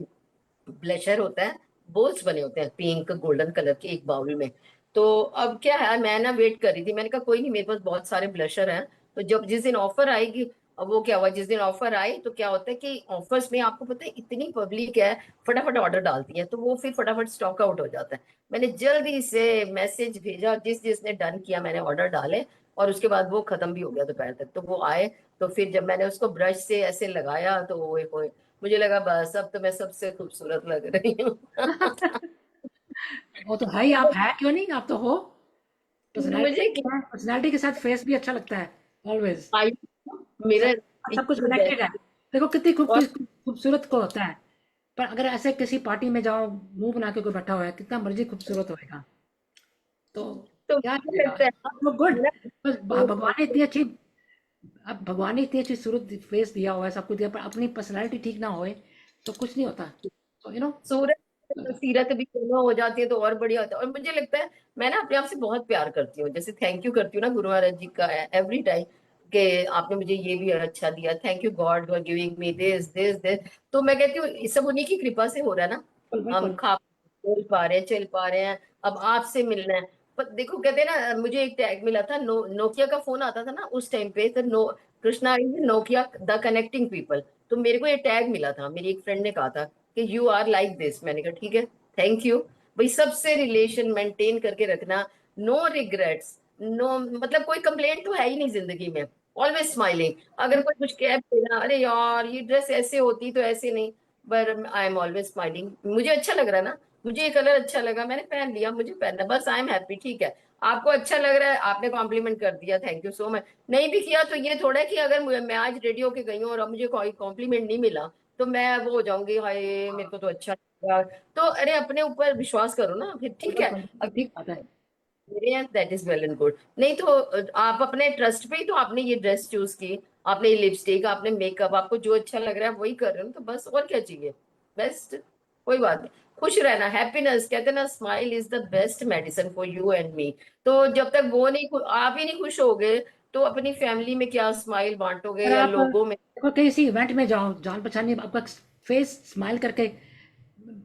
ब्लशर होता है, बोल्स बने होते हैं पिंक गोल्डन कलर के एक बाउल में। तो अब क्या है, मैं ना वेट कर रही थी, मैंने कहा कोई नहीं, मेरे पास बहुत सारे ब्लशर हैं। तो जब जिस दिन ऑफर आएगी, अब वो क्या हुआ, जिस दिन ऑफर आई तो क्या होता है कि ऑफर्स में आपको पता है इतनी पब्लिक है, फटाफट ऑर्डर डालती है, तो वो फिर फटाफट स्टॉक आउट हो जाता है। मैंने जल्दी से मैसेज भेजा, जिस जिसने डन किया मैंने ऑर्डर डाले, और उसके बाद वो खत्म भी हो गया दोपहर तक। तो वो आए, तो फिर जब मैंने उसको ब्रश से ऐसे लगाया तो ओए होए, मुझे लगा बस अब तो मैं सबसे खूबसूरत लग रही हूँ। वो तो है ही, आप है क्यों नहीं, आप तो हो। मुझे पर्सनैलिटी क्या, है, पर्सनैलिटी के साथ फेस भी अच्छा लगता है ऑलवेज। आई मिरर सब कुछ कनेक्टेड है। देखो कितनी और खूबसूरत को होता है, पर अगर ऐसे किसी पार्टी में जाओ, मुंह बना के कोई बैठा हुआ है, कितना मर्जी खूबसूरत होएगा, तो तो क्या मुझे चलेगा। लगता है तो गुड, मेरा बस भगवान ने इतनी अच्छी, अब भगवान ने इतनी अच्छी सूरत फेस दिया हुआ है, सब कुछ दिया, पर अपनी पर्सनैलिटी ठीक ना होए तो कुछ नहीं होता। तो सूरज सीरत भी दोनों हो जाती है तो और बढ़िया होता है। और मुझे लगता है मैं ना अपने आप से बहुत प्यार करती हूँ, जैसे थैंक यू करती हूँ ना गुरु महाराज जी का एवरी टाइम, कि आपने मुझे ये भी अच्छा दिया, thank you God for giving me this this this. तो मैं कहती हूँ ये सब उन्हीं की कृपा से हो रहा है ना। बिल्कुल हम बिल्कुल। खा बोल पा रहे हैं, चल पा रहे हैं, अब आपसे मिलना है। पर देखो कहते हैं ना, मुझे एक टैग मिला था, नोकिया का फोन आता था ना उस टाइम पे, तो Krishna is Nokia the connecting people. तो मेरे को ये टैग मिला था, मेरी एक फ्रेंड ने कहा था कि यू आर लाइक दिस। मैंने कहा ठीक है, थैंक यू। भाई सबसे रिलेशन मेंटेन करके रखना, नो रिग्रेट्स, नो मतलब कोई कंप्लेंट तो है ही नहीं जिंदगी में, ऑलवेज स्माइलिंग। अगर कोई कुछ कह भी देना, अरे यार ये ड्रेस ऐसे होती तो ऐसे नहीं, पर आई एम ऑलवेज स्माइलिंग। मुझे अच्छा लग रहा है ना, मुझे ये कलर अच्छा लगा, मैंने पहन लिया, मुझे पहनना, बस आई एम हैप्पी। ठीक है, आपको अच्छा लग रहा है, आपने कॉम्प्लीमेंट कर दिया, थैंक यू सो मच। नहीं भी किया तो ये थोड़ा है कि अगर मैं आज रेडी होके गई हूँ और अब मुझे कोई कॉम्प्लीमेंट नहीं मिला तो मैं वो हो जाऊंगी, हाय मेरे को तो अच्छा लगा। तो अरे अपने ऊपर विश्वास करो ना, फिर ठीक बिल्कुल है। बिल्कुल, ठीक बात है। मेरे हैं that is well and good. नहीं तो आप अपने ट्रस्ट पे ही तो आपने ये ड्रेस चूज की, आपने ये लिपस्टिक, आपने मेकअप, आपको जो अच्छा लग रहा है वही कर रहे हो, तो बस और क्या चाहिए। बेस्ट, कोई बात नहीं। खुश रहना, हैप्पीनेस, कहते हैं ना smile is the best medicine for you and me. तो जब तक वो नहीं आप ही नहीं खुश होगे तो अपनी फैमिली में क्या स्माइल बांटोगे अगर या आप लोगों में। देखो किसी इवेंट में जाओ, जान पहचान नहीं, आपका फेस स्माइल करके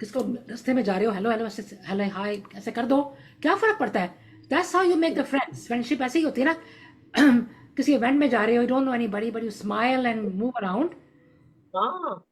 किसको रास्ते में जा रहे हो, हेलो हेलो ऐसे, हेलो हाय ऐसे कर दो, क्या फर्क पड़ता है। That's how you make the friends. Friendship ऐसी ही होती है ना। किसी इवेंट में जा रहे हो, you don't know anybody but you smile and move around, हाँ,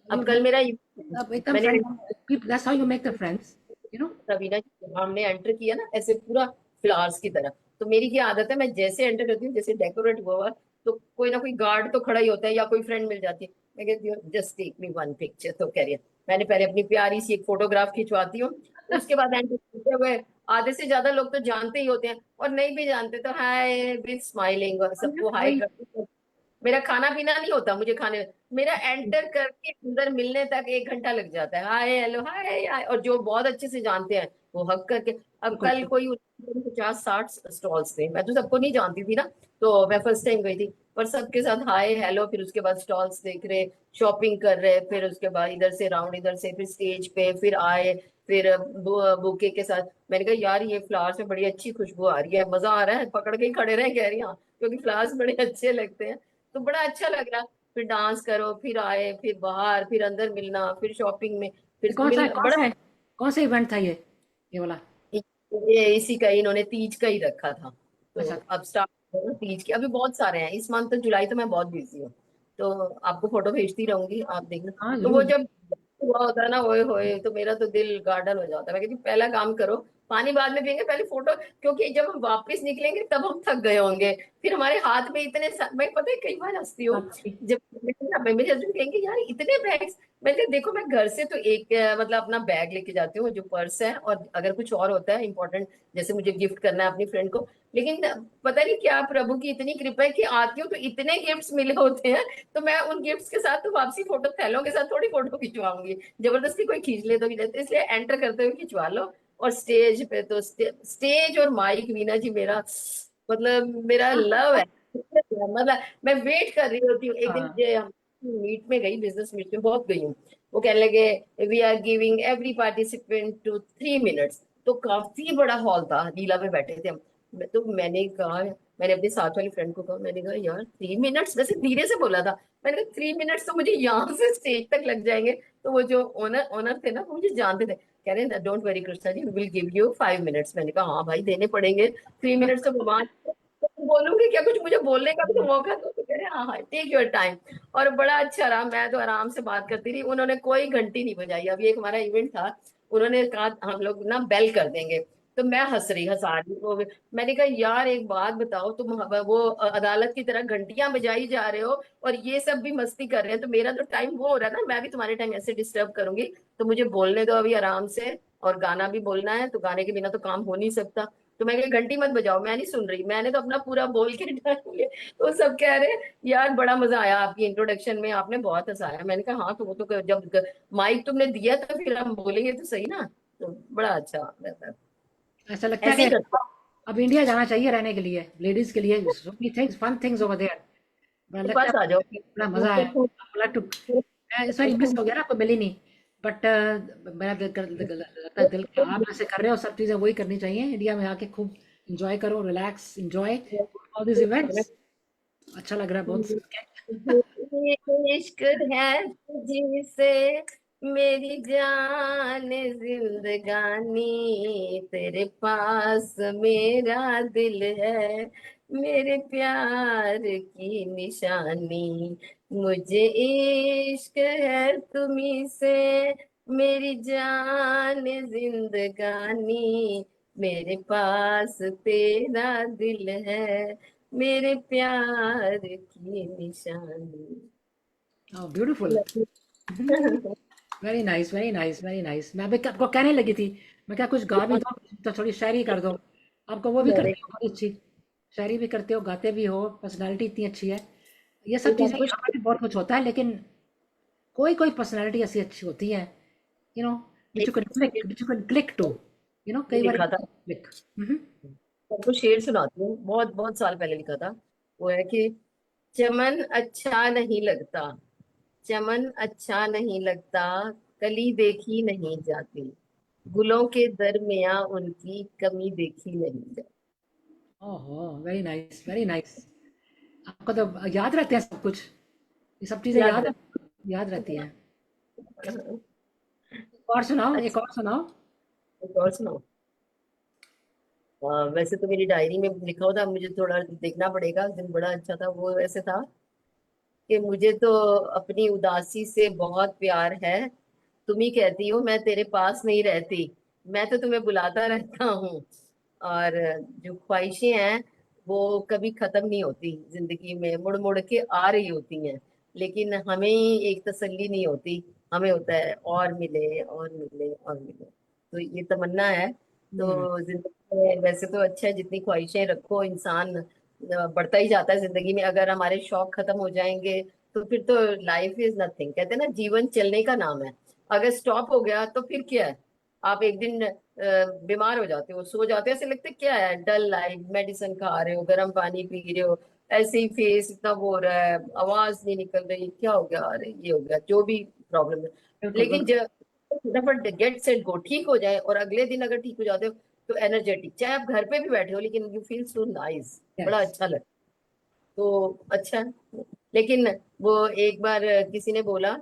यू अब कल मेरा अब एकदम मैंने friend, that's how you make the friends, you know. Raveena ji, हमने एंटर किया ना ऐसे पूरा फ्लावर्स की तरह। तो मेरी क्या आदत है, मैं जैसे एंटर करती हूँ, जैसे डेकोरेट हुआ हुआ, तो कोई ना कोई गार्ड तो खड़ा ही होता है या कोई फ्रेंड मिल जाती है। मैं कहती हूँ just take me one picture, तो कह रही है मैंने पहले अपनी प्यारी सी एक फोटोग्राफ खिंचवाती हूँ, उसके बाद एंटर करते हुए आधे से ज्यादा लोग तो जानते ही होते हैं, और नहीं भी जानते तो हाय विद स्माइलिंग, और सबको हाय वही करते। मेरा खाना पीना नहीं होता मुझे खाने, मेरा एंटर करके अंदर मिलने तक 1 घंटा लग जाता है, हाय हेलो हाय हाय। और जो बहुत अच्छे से जानते हैं वो हक करके। अब बिल्कुल कल कोई 50-60 स्टॉल्स थे, मैं तो सबको नहीं जानती थी ना, तो मैं फर्स्ट टाइम गई थी, पर सबके साथ हाय हेलो, फिर उसके बाद स्टॉल्स देख रहे, शॉपिंग कर रहे, फिर उसके बाद इधर से राउंड, इधर से फिर स्टेज पे, फिर आए, फिर बुके के साथ। मैंने कहा यार ये फ्लावर्स में बड़ी अच्छी खुशबू आ रही है, मजा आ रहा है, पकड़ के ही खड़े रहे, कह रही हाँ, क्योंकि फ्लावर्स बड़े अच्छे लगते हैं। तो बड़ा अच्छा लग रहा। फिर डांस करो, फिर आए, फिर बाहर, फिर अंदर मिलना, फिर शॉपिंग में, ये फिर मिल बड़ा। कौन सा इवेंट था ये वाला। ये इसी का ही इन्होंने तीज का ही रखा था। तो अच्छा। अब स्टार्ट हो तीज की, अभी बहुत सारे हैं इस मंथ, तो जुलाई तो मैं बहुत बिजी हूँ। तो आपको फोटो भेजती रहूंगी, आप देखना। हाँ तो वो जरूर। जब हुआ होता है ना, ओए होए, तो मेरा तो दिल गार्डन हो जाता है। मैं कहती हूँ, पहला काम करो, पानी बाद में पियेंगे, पहले फोटो, क्योंकि जब हम वापस निकलेंगे तब हम थक गए होंगे। फिर हमारे हाथ में मैं पता है कई बार हंसती हूँ, जब मेरे हस्बैंड कहेंगे यार इतने बैग्स। मैं कहती, देखो मैं घर से तो एक मतलब अपना बैग लेके जाती हूँ जो पर्स है, और अगर कुछ और होता है इंपॉर्टेंट, जैसे मुझे गिफ्ट करना है अपनी फ्रेंड को। लेकिन पता नहीं क्या प्रभु की इतनी कृपा है कि आती हूँ तो इतने गिफ्ट्स मिले होते हैं, तो मैं उन गिफ्ट्स के साथ तो वापसी फोटो, थैलों के साथ थोड़ी फोटो खिंचवाऊंगी, जबरदस्ती कोई खींच ले तो खींच ले, तो इसलिए एंटर करते हुए खिंचवा लो। और स्टेज पे तो स्टेज और माइक वीना जी मेरा मतलब मेरा लव है। मतलब मैं वेट कर रही होती हूँ। एक दिन हाँ मीट में गई, बिजनेस मीट में बहुत गई हूँ। वो कहने लगे we are giving every participant two 3 minutes. तो काफी बड़ा हॉल था, लीला में बैठे थे हम। तो मैंने कहा, मैंने अपनी साथ वाली फ्रेंड को कहा, मैंने कहा यार 3 मिनट्स, वैसे धीरे से बोला था। मैंने कहा 3 मिनट्स तो मुझे यहाँ से स्टेज तक लग जाएंगे। तो वो जो ओनर ओनर थे ना, वो मुझे जानते थे, कह रहे हैं don't worry Krishna ji, will give you 5 minutes. मैंने कहा हाँ भाई देने पड़ेंगे, 3 मिनट्स तो भगवान। तो बोलूंगी क्या, कुछ मुझे बोलने का भी तो मौका दो। तो कह रहे हाँ हाँ टेक योर टाइम। और बड़ा अच्छा रहा, मैं तो आराम से बात करती रही, उन्होंने कोई घंटी नहीं बजाई। अभी एक हमारा इवेंट था, उन्होंने कहा हम लोग ना बेल कर देंगे। तो मैं हंसा रही वो। मैंने कहा यार एक बात बताओ, तुम वो अदालत की तरह घंटियां बजाई जा रहे हो और ये सब भी मस्ती कर रहे हैं, तो मेरा तो टाइम वो हो रहा है ना, मैं भी तुम्हारे टाइम ऐसे डिस्टर्ब करूंगी? तो मुझे बोलने दो अभी आराम से। और गाना भी बोलना है, तो गाने के बिना तो काम हो नहीं सकता। तो मैं कही घंटी मत बजाओ, मैं नहीं सुन रही, मैंने तो अपना पूरा बोल के डाल लिया। तो सब कह रहे हैं यार बड़ा मजा आया आपकी इंट्रोडक्शन में, आपने बहुत हंसाया। मैंने कहा हाँ, तो वो तो जब माइक तुमने दिया तो फिर हम बोलेंगे तो सही ना। तो बड़ा अच्छा रहता है। ऐसा लगता है ऐसे ही कि करते अब इंडिया जाना चाहिए रहने के लिए, लेडीज के लिए so many things fun things over there। बड़ा हैं, लगता बस आ है जाओ। बड़ा मजा है। like to मैं इस बार मिस हो गया ना, आपको मिली नहीं। बट मेरा लगता है दिल कि आप ऐसे कर रहे हो, सब चीजें वही करनी चाहिए। इंडिया में आके खूब एंजॉय करो, relax enjoy all this events. अच्छा लग रहा है बहुत सुन के। इश्क है तुझसे मेरी जान जिंदगानी, तेरे पास मेरा दिल है, मेरे प्यार की निशानी। मुझे इश्क है तुम्ही से मेरी जान जिंदगानी, मेरे पास तेरा दिल है, मेरे प्यार की निशानी। Beautiful. Very nice very nice very nice. मैं भी आपको कहने लगी थी, मैं क्या कुछ गा भी दो तो थोड़ी शायरी कर दो। आपको वो भी अरे करते हो बहुत अच्छी, शायरी भी करते हो, गाते भी हो, पर्सनालिटी इतनी अच्छी है। ये सब चीज़ें कुछ यहाँ पे भी बहुत कुछ होता है, लेकिन कोई कोई पर्सनालिटी ऐसी अच्छी होती है, you know, which you can click to, you know, कई बार लिखा था, क्लिक। सबको शेर सुनाती हूँ, बहुत बहुत साल पहले लिखा था। वो है कि चमन अच्छा नहीं लगता, चमन अच्छा नहीं लगता, कली देखी नहीं जाती, गुलों के दरमियां उनकी कमी देखी नहीं जाती। ओहो, वेरी नाइस वेरी नाइस। आपको तो याद रहते हैं सब कुछ, ये सब चीज़ें याद याद रहती हैं। रहे। एक और सुनाओ, एक अच्छा, और सुनाओ। एक और सुनाओ। वैसे तो मेरी डायरी में लिखा हुआ था, मुझे थोड़ा देखना पड़ेगा। उस दिन बड़ा अच्छा था, वो ऐसे था कि मुझे तो अपनी उदासी से बहुत प्यार है, तुम ही कहती हो मैं तेरे पास नहीं रहती, मैं तो तुम्हें बुलाता रहता हूँ। और जो ख्वाहिशें हैं वो कभी खत्म नहीं होती, जिंदगी में मुड़ मुड़ के आ रही होती हैं, लेकिन हमें ही एक तसल्ली नहीं होती। हमें होता है और मिले और मिले और मिले। तो ये तमन्ना है। हम्म। तो जिंदगी में वैसे तो अच्छा है, जितनी ख्वाहिशें रखो इंसान बढ़ता ही जाता है जिंदगी में। अगर हमारे शौक खत्म हो जाएंगे तो फिर तो लाइफ इज नथिंग। कहते हैं ना, जीवन चलने का नाम है। अगर स्टॉप हो गया तो फिर क्या है? आप एक दिन बीमार हो जाते हो, सो जाते हो, ऐसे लगता है क्या है, डल लाइफ, मेडिसिन खा रहे हो, गर्म पानी पी रहे हो, ऐसे ही फेस इतना वो हो रहा है, आवाज नहीं निकल रही, क्या हो गया, अरे ये हो गया, जो भी प्रॉब्लम है। बिल्कुल लेकिन बिल्कुल। जब फटाफट गेट सेट गो, ठीक हो जाए और अगले दिन अगर ठीक हो जाते हो तो एनर्जेटिक, चाहे आप घर पे भी बैठे हो लेकिन यू फील सो नाइस, बड़ा यस। अच्छा लगता। तो अच्छा है। लेकिन वो एक बार किसी ने बोला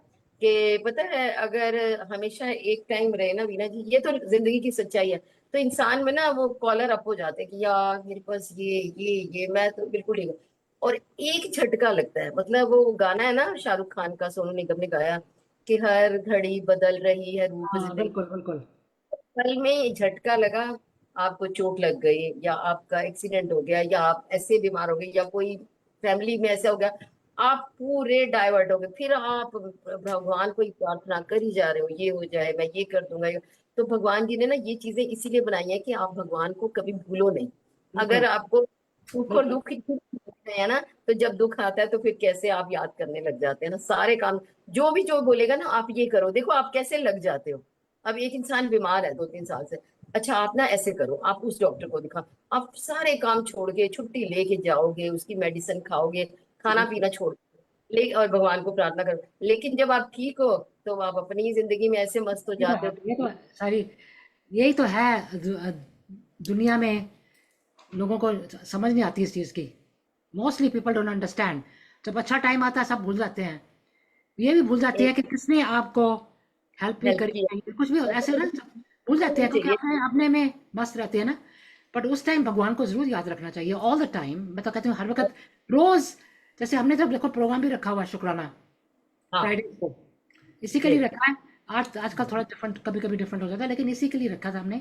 कि पता है, अगर हमेशा एक टाइम रहे ना वीना जी, ये तो जिंदगी की सच्चाई है, तो इंसान में ना वो कॉलर अप हो जाते हैं कि यार मेरे पास ये मैं तो बिल्कुल नहीं हूँ। और एक झटका लगता है, मतलब वो गाना है ना शाहरुख खान का, सोनू निगम ने गाया कि हर घड़ी बदल रही है रूप हाँ जिंदगी, बिल्कुल बिल्कुल। पल में झटका लगा, आपको चोट लग गई या आपका एक्सीडेंट हो गया या आप ऐसे बीमार हो गए या कोई फैमिली में ऐसा हो गया, आप पूरे डाइवर्ट हो गए, फिर आप भगवान को ही प्रार्थना कर ही जा रहे हो, ये हो जाए, मैं ये कर दूंगा तो भगवान जी ने ना ये चीजें इसीलिए बनाई है कि आप भगवान को कभी भूलो नहीं। अगर बिल्कुल आपको सुख और बिल्कुल। दुख इतने होते हैं ना, तो जब दुख आता है तो फिर कैसे आप याद करने लग जाते हैं ना सारे काम। जो बोलेगा ना आप ये करो, देखो आप कैसे लग जाते हो। अब एक इंसान बीमार है 2-3 साल से, अच्छा आप ना ऐसे करो, आप उस डॉक्टर को दिखाओ, आप सारे काम छोड़ के छुट्टी लेके जाओगे, उसकी मेडिसिन खाओगे, खाना पीना छोड़ ले और भगवान को प्रार्थना करो, लेकिन जब आप ठीक हो तो आप अपनी जिंदगी में ऐसे मस्त हो ये तो जाते है, हो ये कि तो सारी यही तो है। दुनिया में लोगों को समझ नहीं आती इस चीज़ की। Mostly people don't understand. जब अच्छा टाइम आता है सब भूल जाते हैं। ये भी भूल जाती है कि किसने आपको हेल्प भी हेल्प करी किया। है, कुछ भी ऐसे ना सब भूल जाते होना हैं क्योंकि चाहिए। अपने अपने में मस्त रहते हैं ना। बट उस टाइम भगवान को जरूर याद रखना चाहिए ऑल द टाइम। मैं तो कहती हूँ हर वक्त रोज। जैसे हमने तो देखो प्रोग्राम भी रखा हुआ है शुक्राना हाँ फ्राइडे को, इसी के लिए great। रखा है। आज आजकल थोड़ा डिफरेंट, कभी कभी डिफरेंट हो जाता है, लेकिन इसी के लिए रखा था हमने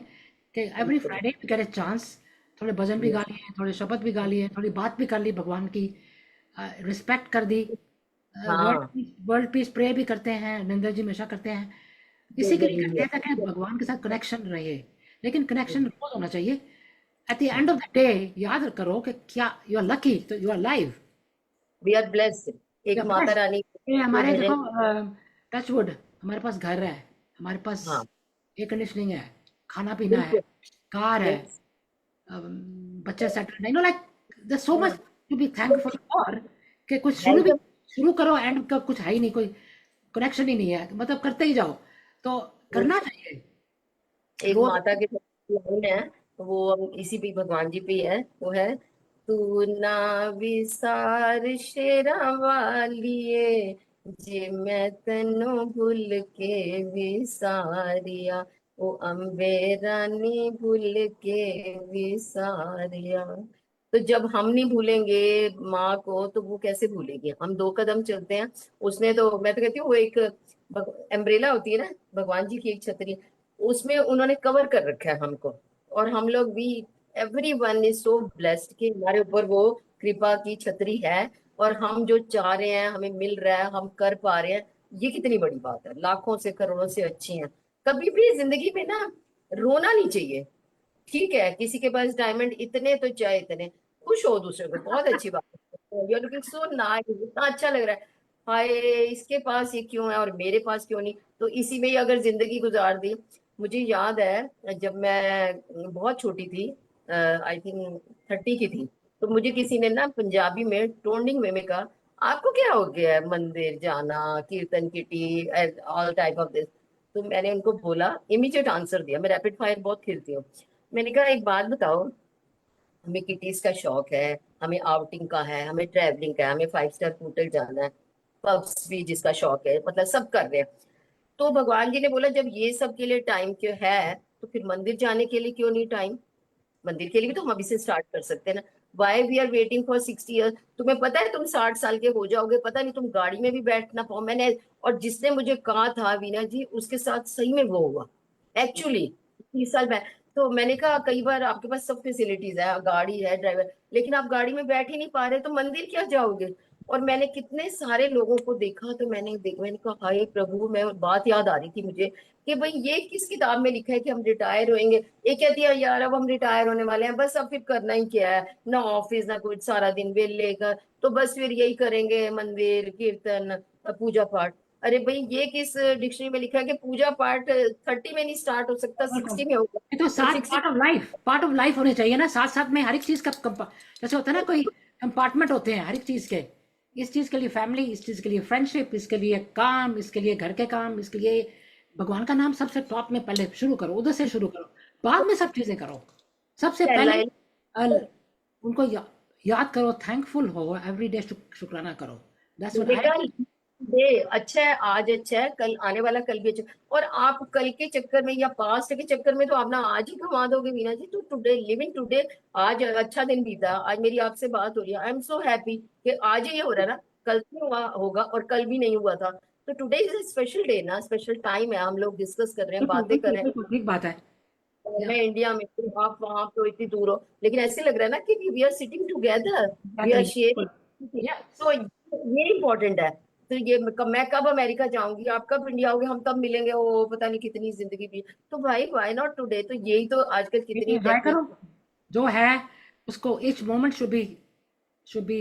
कि every Friday we get a chance. थोड़े भजन भी गा लिए, थोड़े शब्द भी गा लिए, थोड़ी बात भी कर ली भगवान की, रिस्पेक्ट कर दी। हाँ वर्ल्ड पीस प्रे भी करते हैं, नरेंद्र जी हमेशा करते हैं। इसी के लिए जरूरी करते है। हैं ताकि भगवान के साथ कनेक्शन रहे। लेकिन कनेक्शन रोज होना चाहिए। At the end of the day याद करो कि क्या यू आर लकी, तो you are live, we are blessed. You एक आर माता ब्लेस्ड। रानी ये जो हमारे देखो भजन। टच वुड, हमारे पास घर है, हमारे पास हाँ एयर कंडीशनिंग है, खाना पीना है, बिल्कुल। कार है, Yes। बच्चे सेटल्ड है, लाइक देयर सो मच हाँ टू बी थैंकफुल फॉर। कि कुछ हेल्थ। शुरू करो, एंड का कुछ है ही नहीं, कोई कनेक्शन ही नहीं है, मतलब करते ही जाओ। तो करना चाहिए एक रोज। माता के लाइन है, वो हम इसी पे भगवान जी पे ही है, वो है तू ना विसार शेरा वालिए, जे मैं तेनों भूल के विसारिया, वो अम्बे रानी भूल के विसारिया। तो जब हम नहीं भूलेंगे माँ को तो वो कैसे भूलेगी। हम दो कदम चलते हैं, उसने तो, मैं तो कहती हूँ वो एक एम्ब्रेला होती है ना, भगवान जी की एक छतरी, उसमें उन्होंने कवर कर रखा है हमको। और हम लोग भी, every one is so blessed कि हमारे ऊपर वो कृपा की छतरी है, और हम जो चाह रहे हैं हमें मिल रहा है, हम कर पा रहे हैं। ये कितनी बड़ी बात है, लाखों से करोड़ों से अच्छी है। कभी भी जिंदगी में ना रोना नहीं चाहिए। ठीक है किसी के पास डायमंड इतने तो चाहे इतने, खुश हो दूसरे को, बहुत अच्छी बात है, you are looking so nice, इतना अच्छा लग रहा है। हाय इसके पास ये क्यों है और मेरे पास क्यों नहीं। तो इसी में ही अगर जिंदगी गुजार दी। मुझे याद है जब मैं बहुत छोटी थी, आई थिंक 30 की थी, तो मुझे किसी ने ना पंजाबी में टोनिंग में कहा आपको क्या हो गया है मंदिर जाना, कीर्तन kitty, all type of this. तो मैंने उनको बोला, इमीडिएट आंसर दिया, मैं रैपिड फायर बहुत खेलती हूँ। मैंने कहा एक बात बताओ, हमें किटीज का शौक है, हमें आउटिंग का है, हमें ट्रैवलिंग का है, हमें 5 स्टार होटल जाना है, पब्स भी जिसका शौक है, मतलब सब कर रहे हैं। तो भगवान जी ने बोला जब ये सब के लिए टाइम क्यों है, तो फिर मंदिर जाने के लिए क्यों नहीं टाइम। मंदिर के लिए भी तो हम अभी से स्टार्ट कर सकते हैं ना। Why we are waiting for 60 year. तुम्हें पता है तुम 60 साल के हो जाओगे, पता नहीं तुम गाड़ी में भी बैठ ना पाओ। मैंने, और जिसने मुझे कहा था वीना जी, उसके साथ सही में वो हुआ एक्चुअली 30 साल में। तो मैंने कहा कई बार आपके पास सब फैसिलिटीज है, गाड़ी है, ड्राइवर, लेकिन आप गाड़ी में बैठ ही नहीं पा रहे, तो मंदिर क्या जाओगे। और मैंने कितने सारे लोगों को देखा, तो मैंने कहा हाय प्रभु, मैं बात याद आ रही थी मुझे कि भाई ये किस किताब में लिखा है कि हम रिटायर होंगे। ये कहती है यार अब हम रिटायर होने वाले हैं, बस अब फिर करना ही क्या है, ना ऑफिस ना कुछ, सारा दिन वेले का, तो बस फिर यही करेंगे, मंदिर कीर्तन पूजा पाठ। अरे भाई ये किस डिक्शनरी में लिखा है कि पूजा पाठ 30 में नहीं स्टार्ट हो सकता, बिल्कुल। 60 में होगा। ये तो तो साथ 60। पार्ट ऑफ लाइफ होने चाहिए ना, साथ साथ में हर एक चीज का जैसे होता है ना, कोई कंपार्टमेंट होते हैं हर एक चीज के। इस चीज के लिए फैमिली, इस चीज के लिए फ्रेंडशिप, इसके लिए काम, इसके लिए घर के काम, इसके लिए भगवान का नाम सबसे टॉप में पहले शुरू करो, उधर से शुरू करो, बाद में सब चीजें करो। सबसे पहले उनको याद करो, थैंकफुल हो, एवरी डे शुक्राना करो। दैट्स व्हाट मैंने आई। कहा ये अच्छा है, आज अच्छा है, कल आने वाला कल भी अच्छा है। और आप कल के चक्कर में या पास्ट के चक्कर में तो आप ना आज ही कमा दोगे वीना जी। तो टुडे, लिविंग टुडे, आज अच्छा दिन बीता, आज मेरी आपसे बात हो रही है, आई एम सो हैप्पी कि आज ही ये हो रहा है ना, कल नहीं हुआ होगा और कल भी नहीं हुआ था। तो today is a special day ना, स्पेशल टाइम है, हम लोग डिस्कस कर रहे हैं, बिल्कुल बातें कर बिल्कुल रहे हैं। बिल्कुल ठीक बात है। और या मैं इंडिया में हूँ, आप वहां तो इतनी दूर हो, लेकिन ऐसे लग रहा है ना कि we are sitting together, we are exactly बिल्कुल। शेयरिंग। यस। तो ये इम्पोर्टेंट है। तो ये मैं कब अमेरिका जाऊंगी, आप कब इंडिया आओगे, हम कब मिलेंगे, वो पता नहीं कितनी जिंदगी भी। तो भाई व्हाई नॉट टुडे। तो यही तो आजकल कितनी एंजॉय टेक्निक। करो जो है उसको। each moment should be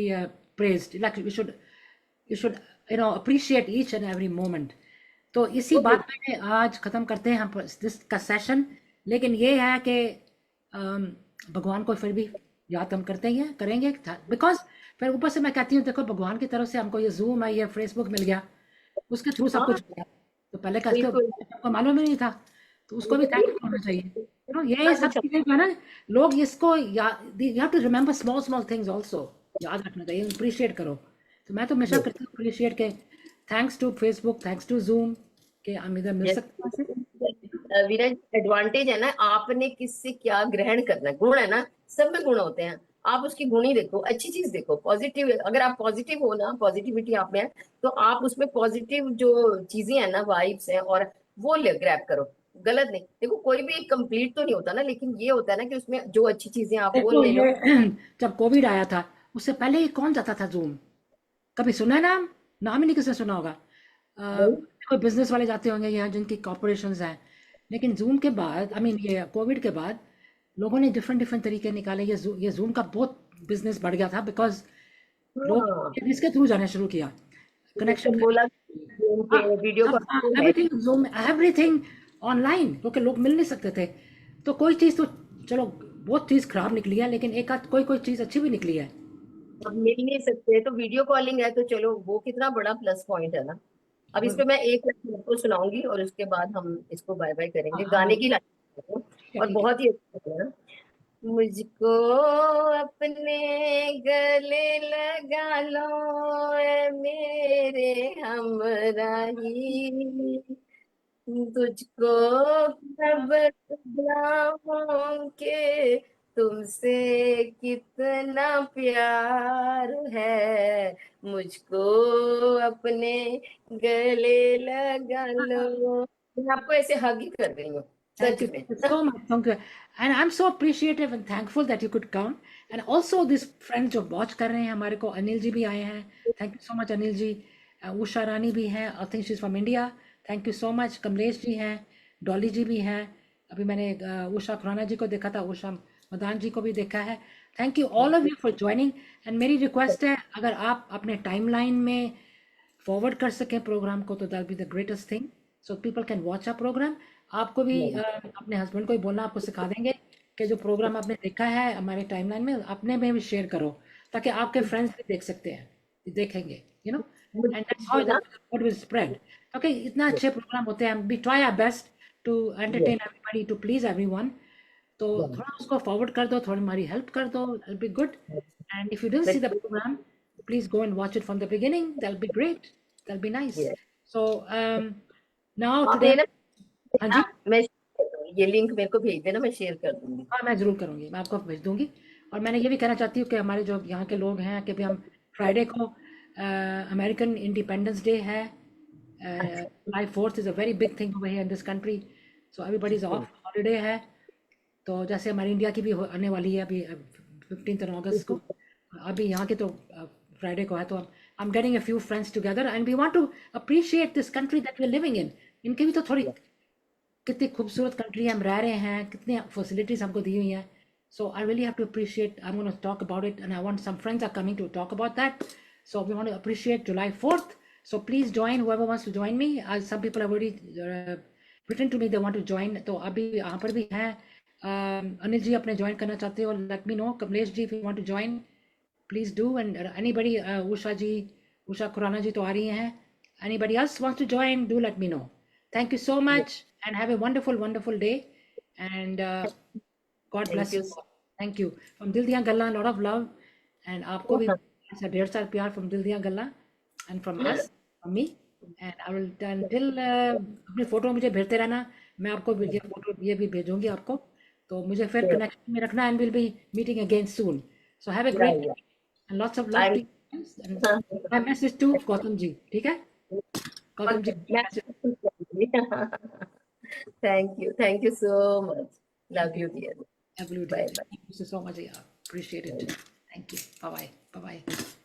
praised, like you should appreciate each and every moment. तो इसी वो बात पे आज खत्म करते हैं हम दिस का सेशन। लेकिन ये है कि भगवान को फिर भी याद हम करते ही हैं, करेंगे, बिकॉज फिर ऊपर से मैं कहती हूँ देखो भगवान की तरफ से हमको ये जूम है, ये फेसबुक मिल गया, उसके थ्रू सब हाँ कुछ मिला। तो पहले कैसे बिल्कुल। आपको मालूम ही नहीं था, तो उसको भी थैंकफुल होना चाहिए। ये कितना सब कुछ चीजें जो है ना, लोग इसको you have to remember small small things also, याद रखना चाहिए, अप्रिशिएट करो। तो मैं तो हमेशा करती हूँ अप्रिशिएट के, thanks to Facebook, thanks to Zoom, के हम इधर मिल सकते हैं ऐसे। विराज, एडवांटेज है ना, आपने किससे क्या ग्रहण करना है, गुण है ना, सब में गुण होते हैं। आप उसकी गुण ही देखो, अच्छी चीज देखो, पॉजिटिव। अगर आप पॉजिटिव हो ना, पॉजिटिविटी आप में है, तो आप उसमें पॉजिटिव जो चीजें हैं ना, वाइब्स हैं, और वो ले ग्रैब करो। गलत नहीं, देखो कोई भी कंप्लीट तो नहीं होता ना, लेकिन ये होता है ना कि उसमें जो अच्छी चीजें आप वो देखो ले लो। ये जब कोविड आया था, उससे पहले ये कौन जाता था जूम? कभी सुना है नाम? नाम ही नहीं किसने सुना होगा। नहीं, कोई बिजनेस वाले जाते होंगे या जिनकी कॉर्पोरेशंस हैं। लेकिन जूम के बाद, आई मीन ये कोविड के बाद, लोगों ने डिफरेंट डिफरेंट तरीके निकाले। ये जूम का बहुत बिजनेस बढ़ गया था, बिकॉज लोग हाँ, इसके थ्रू जाना शुरू किया, कनेक्शन तुम बोला करने। Zoom हाँ, पे वीडियो सब कॉल है। एवरीथिंग जूम, एवरीथिंग ऑनलाइन, क्योंकि लोग मिल नहीं सकते थे। तो कोई चीज़ तो, चलो बहुत चीज़ खराब निकली है, लेकिन एक आध कोई कोई चीज़ अच्छी भी निकली है। अब मिल नहीं सकते तो वीडियो कॉलिंग है, तो चलो वो कितना बड़ा प्लस पॉइंट है ना। अब इस वो- पे मैं एक लाइन आपको सुनाऊंगी और उसके बाद हम इसको बाय बाय हाँ करेंगे, हाँ, गाने की लाइन। ठीक है और ठीक है। बहुत ही अच्छा है ना। मुझको अपने गले लगा लो ऐ मेरे हमराही, तुझको कब बताऊं के तुमसे कितना प्यार है, मुझको अपने गले लगा लो। मैं आपको ऐसे हग ही कर रही हूँ, Thank सच you. में। Thank you so much. Thank you. And I'm so appreciative and thankful that you could come. And also this friends जो watch कर रहे हैं हमारे को, अनिल जी भी आए हैं। Thank you so much Anil ji. Usha रानी भी हैं, I think she's from India. Thank you so much। Kamlesh ji हैं, डॉली जी भी हैं। अभी मैंने उषा खुराना जी को देखा था, उषा मदान जी को भी देखा है। Thank you all of you for joining. And मेरी रिक्वेस्ट है, अगर आप अपने टाइमलाइन में फॉरवर्ड कर सकें प्रोग्राम को, तो that be the greatest thing, so people can watch a programme. आपको भी अपने हस्बैंड को ही बोलना, आपको सिखा देंगे कि जो प्रोग्राम आपने देखा है हमारे टाइमलाइन में, अपने में भी शेयर करो, ताकि आपके फ्रेंड्स भी देख सकते हैं, देखेंगे, एंड दैट्स हाउ मुझे द ना, वर्ड विल स्प्रेड। क्योंकि इतना अच्छे प्रोग्राम होते हैं, we try our best to entertain everybody, to please everyone. तो थोड़ा उसको फॉरवर्ड कर दो, थोड़ी हमारी हेल्प कर दो, it'll be good। And if you didn't see the program, please go and watch it from the beginning. That'll be great. That'll be nice। So now आप today, ये ना, हाँ जी, मैं ये लिंक मेरे को भेज देना, मैं शेयर कर दूंगी। हाँ मैं ज़रूर करूँगी, मैं आपको भेज दूँगी। और मैंने ये भी कहना चाहती हूँ कि हमारे जो यहाँ के लोग हैं, कि भी हम फ्राइडे को अमेरिकन इंडिपेंडेंस डे है। अच्छा, जुलाई 4th is a very big thing over here in this country, so everybody is of holiday है। तो जैसे हमारी इंडिया की भी आने वाली है अभी 15 अगस्त को, अभी यहाँ की तो फ्राइडे को है। तो I am getting a few friends together and we want to appreciate this country that we are living in. इनकी भी तो थोड़ी, कितनी खूबसूरत कंट्री हम रह रहे हैं, कितनी फैसिलिटीज हमको दी हुई हैं। So I really have to appreciate, I want to talk about it and I want some friends are coming to talk about that. So we want to appreciate July 4th। So please join whoever wants to join me। some people have already written to me they want to join। तो अभी यहाँ पर भी हैं, अनिल जी अपने join करना चाहते हो, let me know. Kamlesh ji, if you want to join please do। and anybody, Usha ji, Usha Khurana ji तो आ रही हैं, anybody else wants to join, do let me know। thank you so much and have a wonderful wonderful day। and God thank bless you. you all। thank you from दिल दिया गल्ला, lot of love। and आपको भी ऐसा ढेर सारा प्यार from दिल दिया गल्ला and from us, from me। and I will until अपनी फोटो मुझे भेजते रहना, मैं आपको ये फोटो ये भी भेजूंगी आपको। तो मुझे फिर कनेक्शन में रखना, and we'll be meeting again soon। so have a great day and lots of love I to you। and my message to Gautam ji, ठीक है? गौतम जी मैं message। Thank you so much. Love you dear. Absolutely, bye thank you so much, yeah, appreciate it। Bye. thank you, bye bye, bye bye।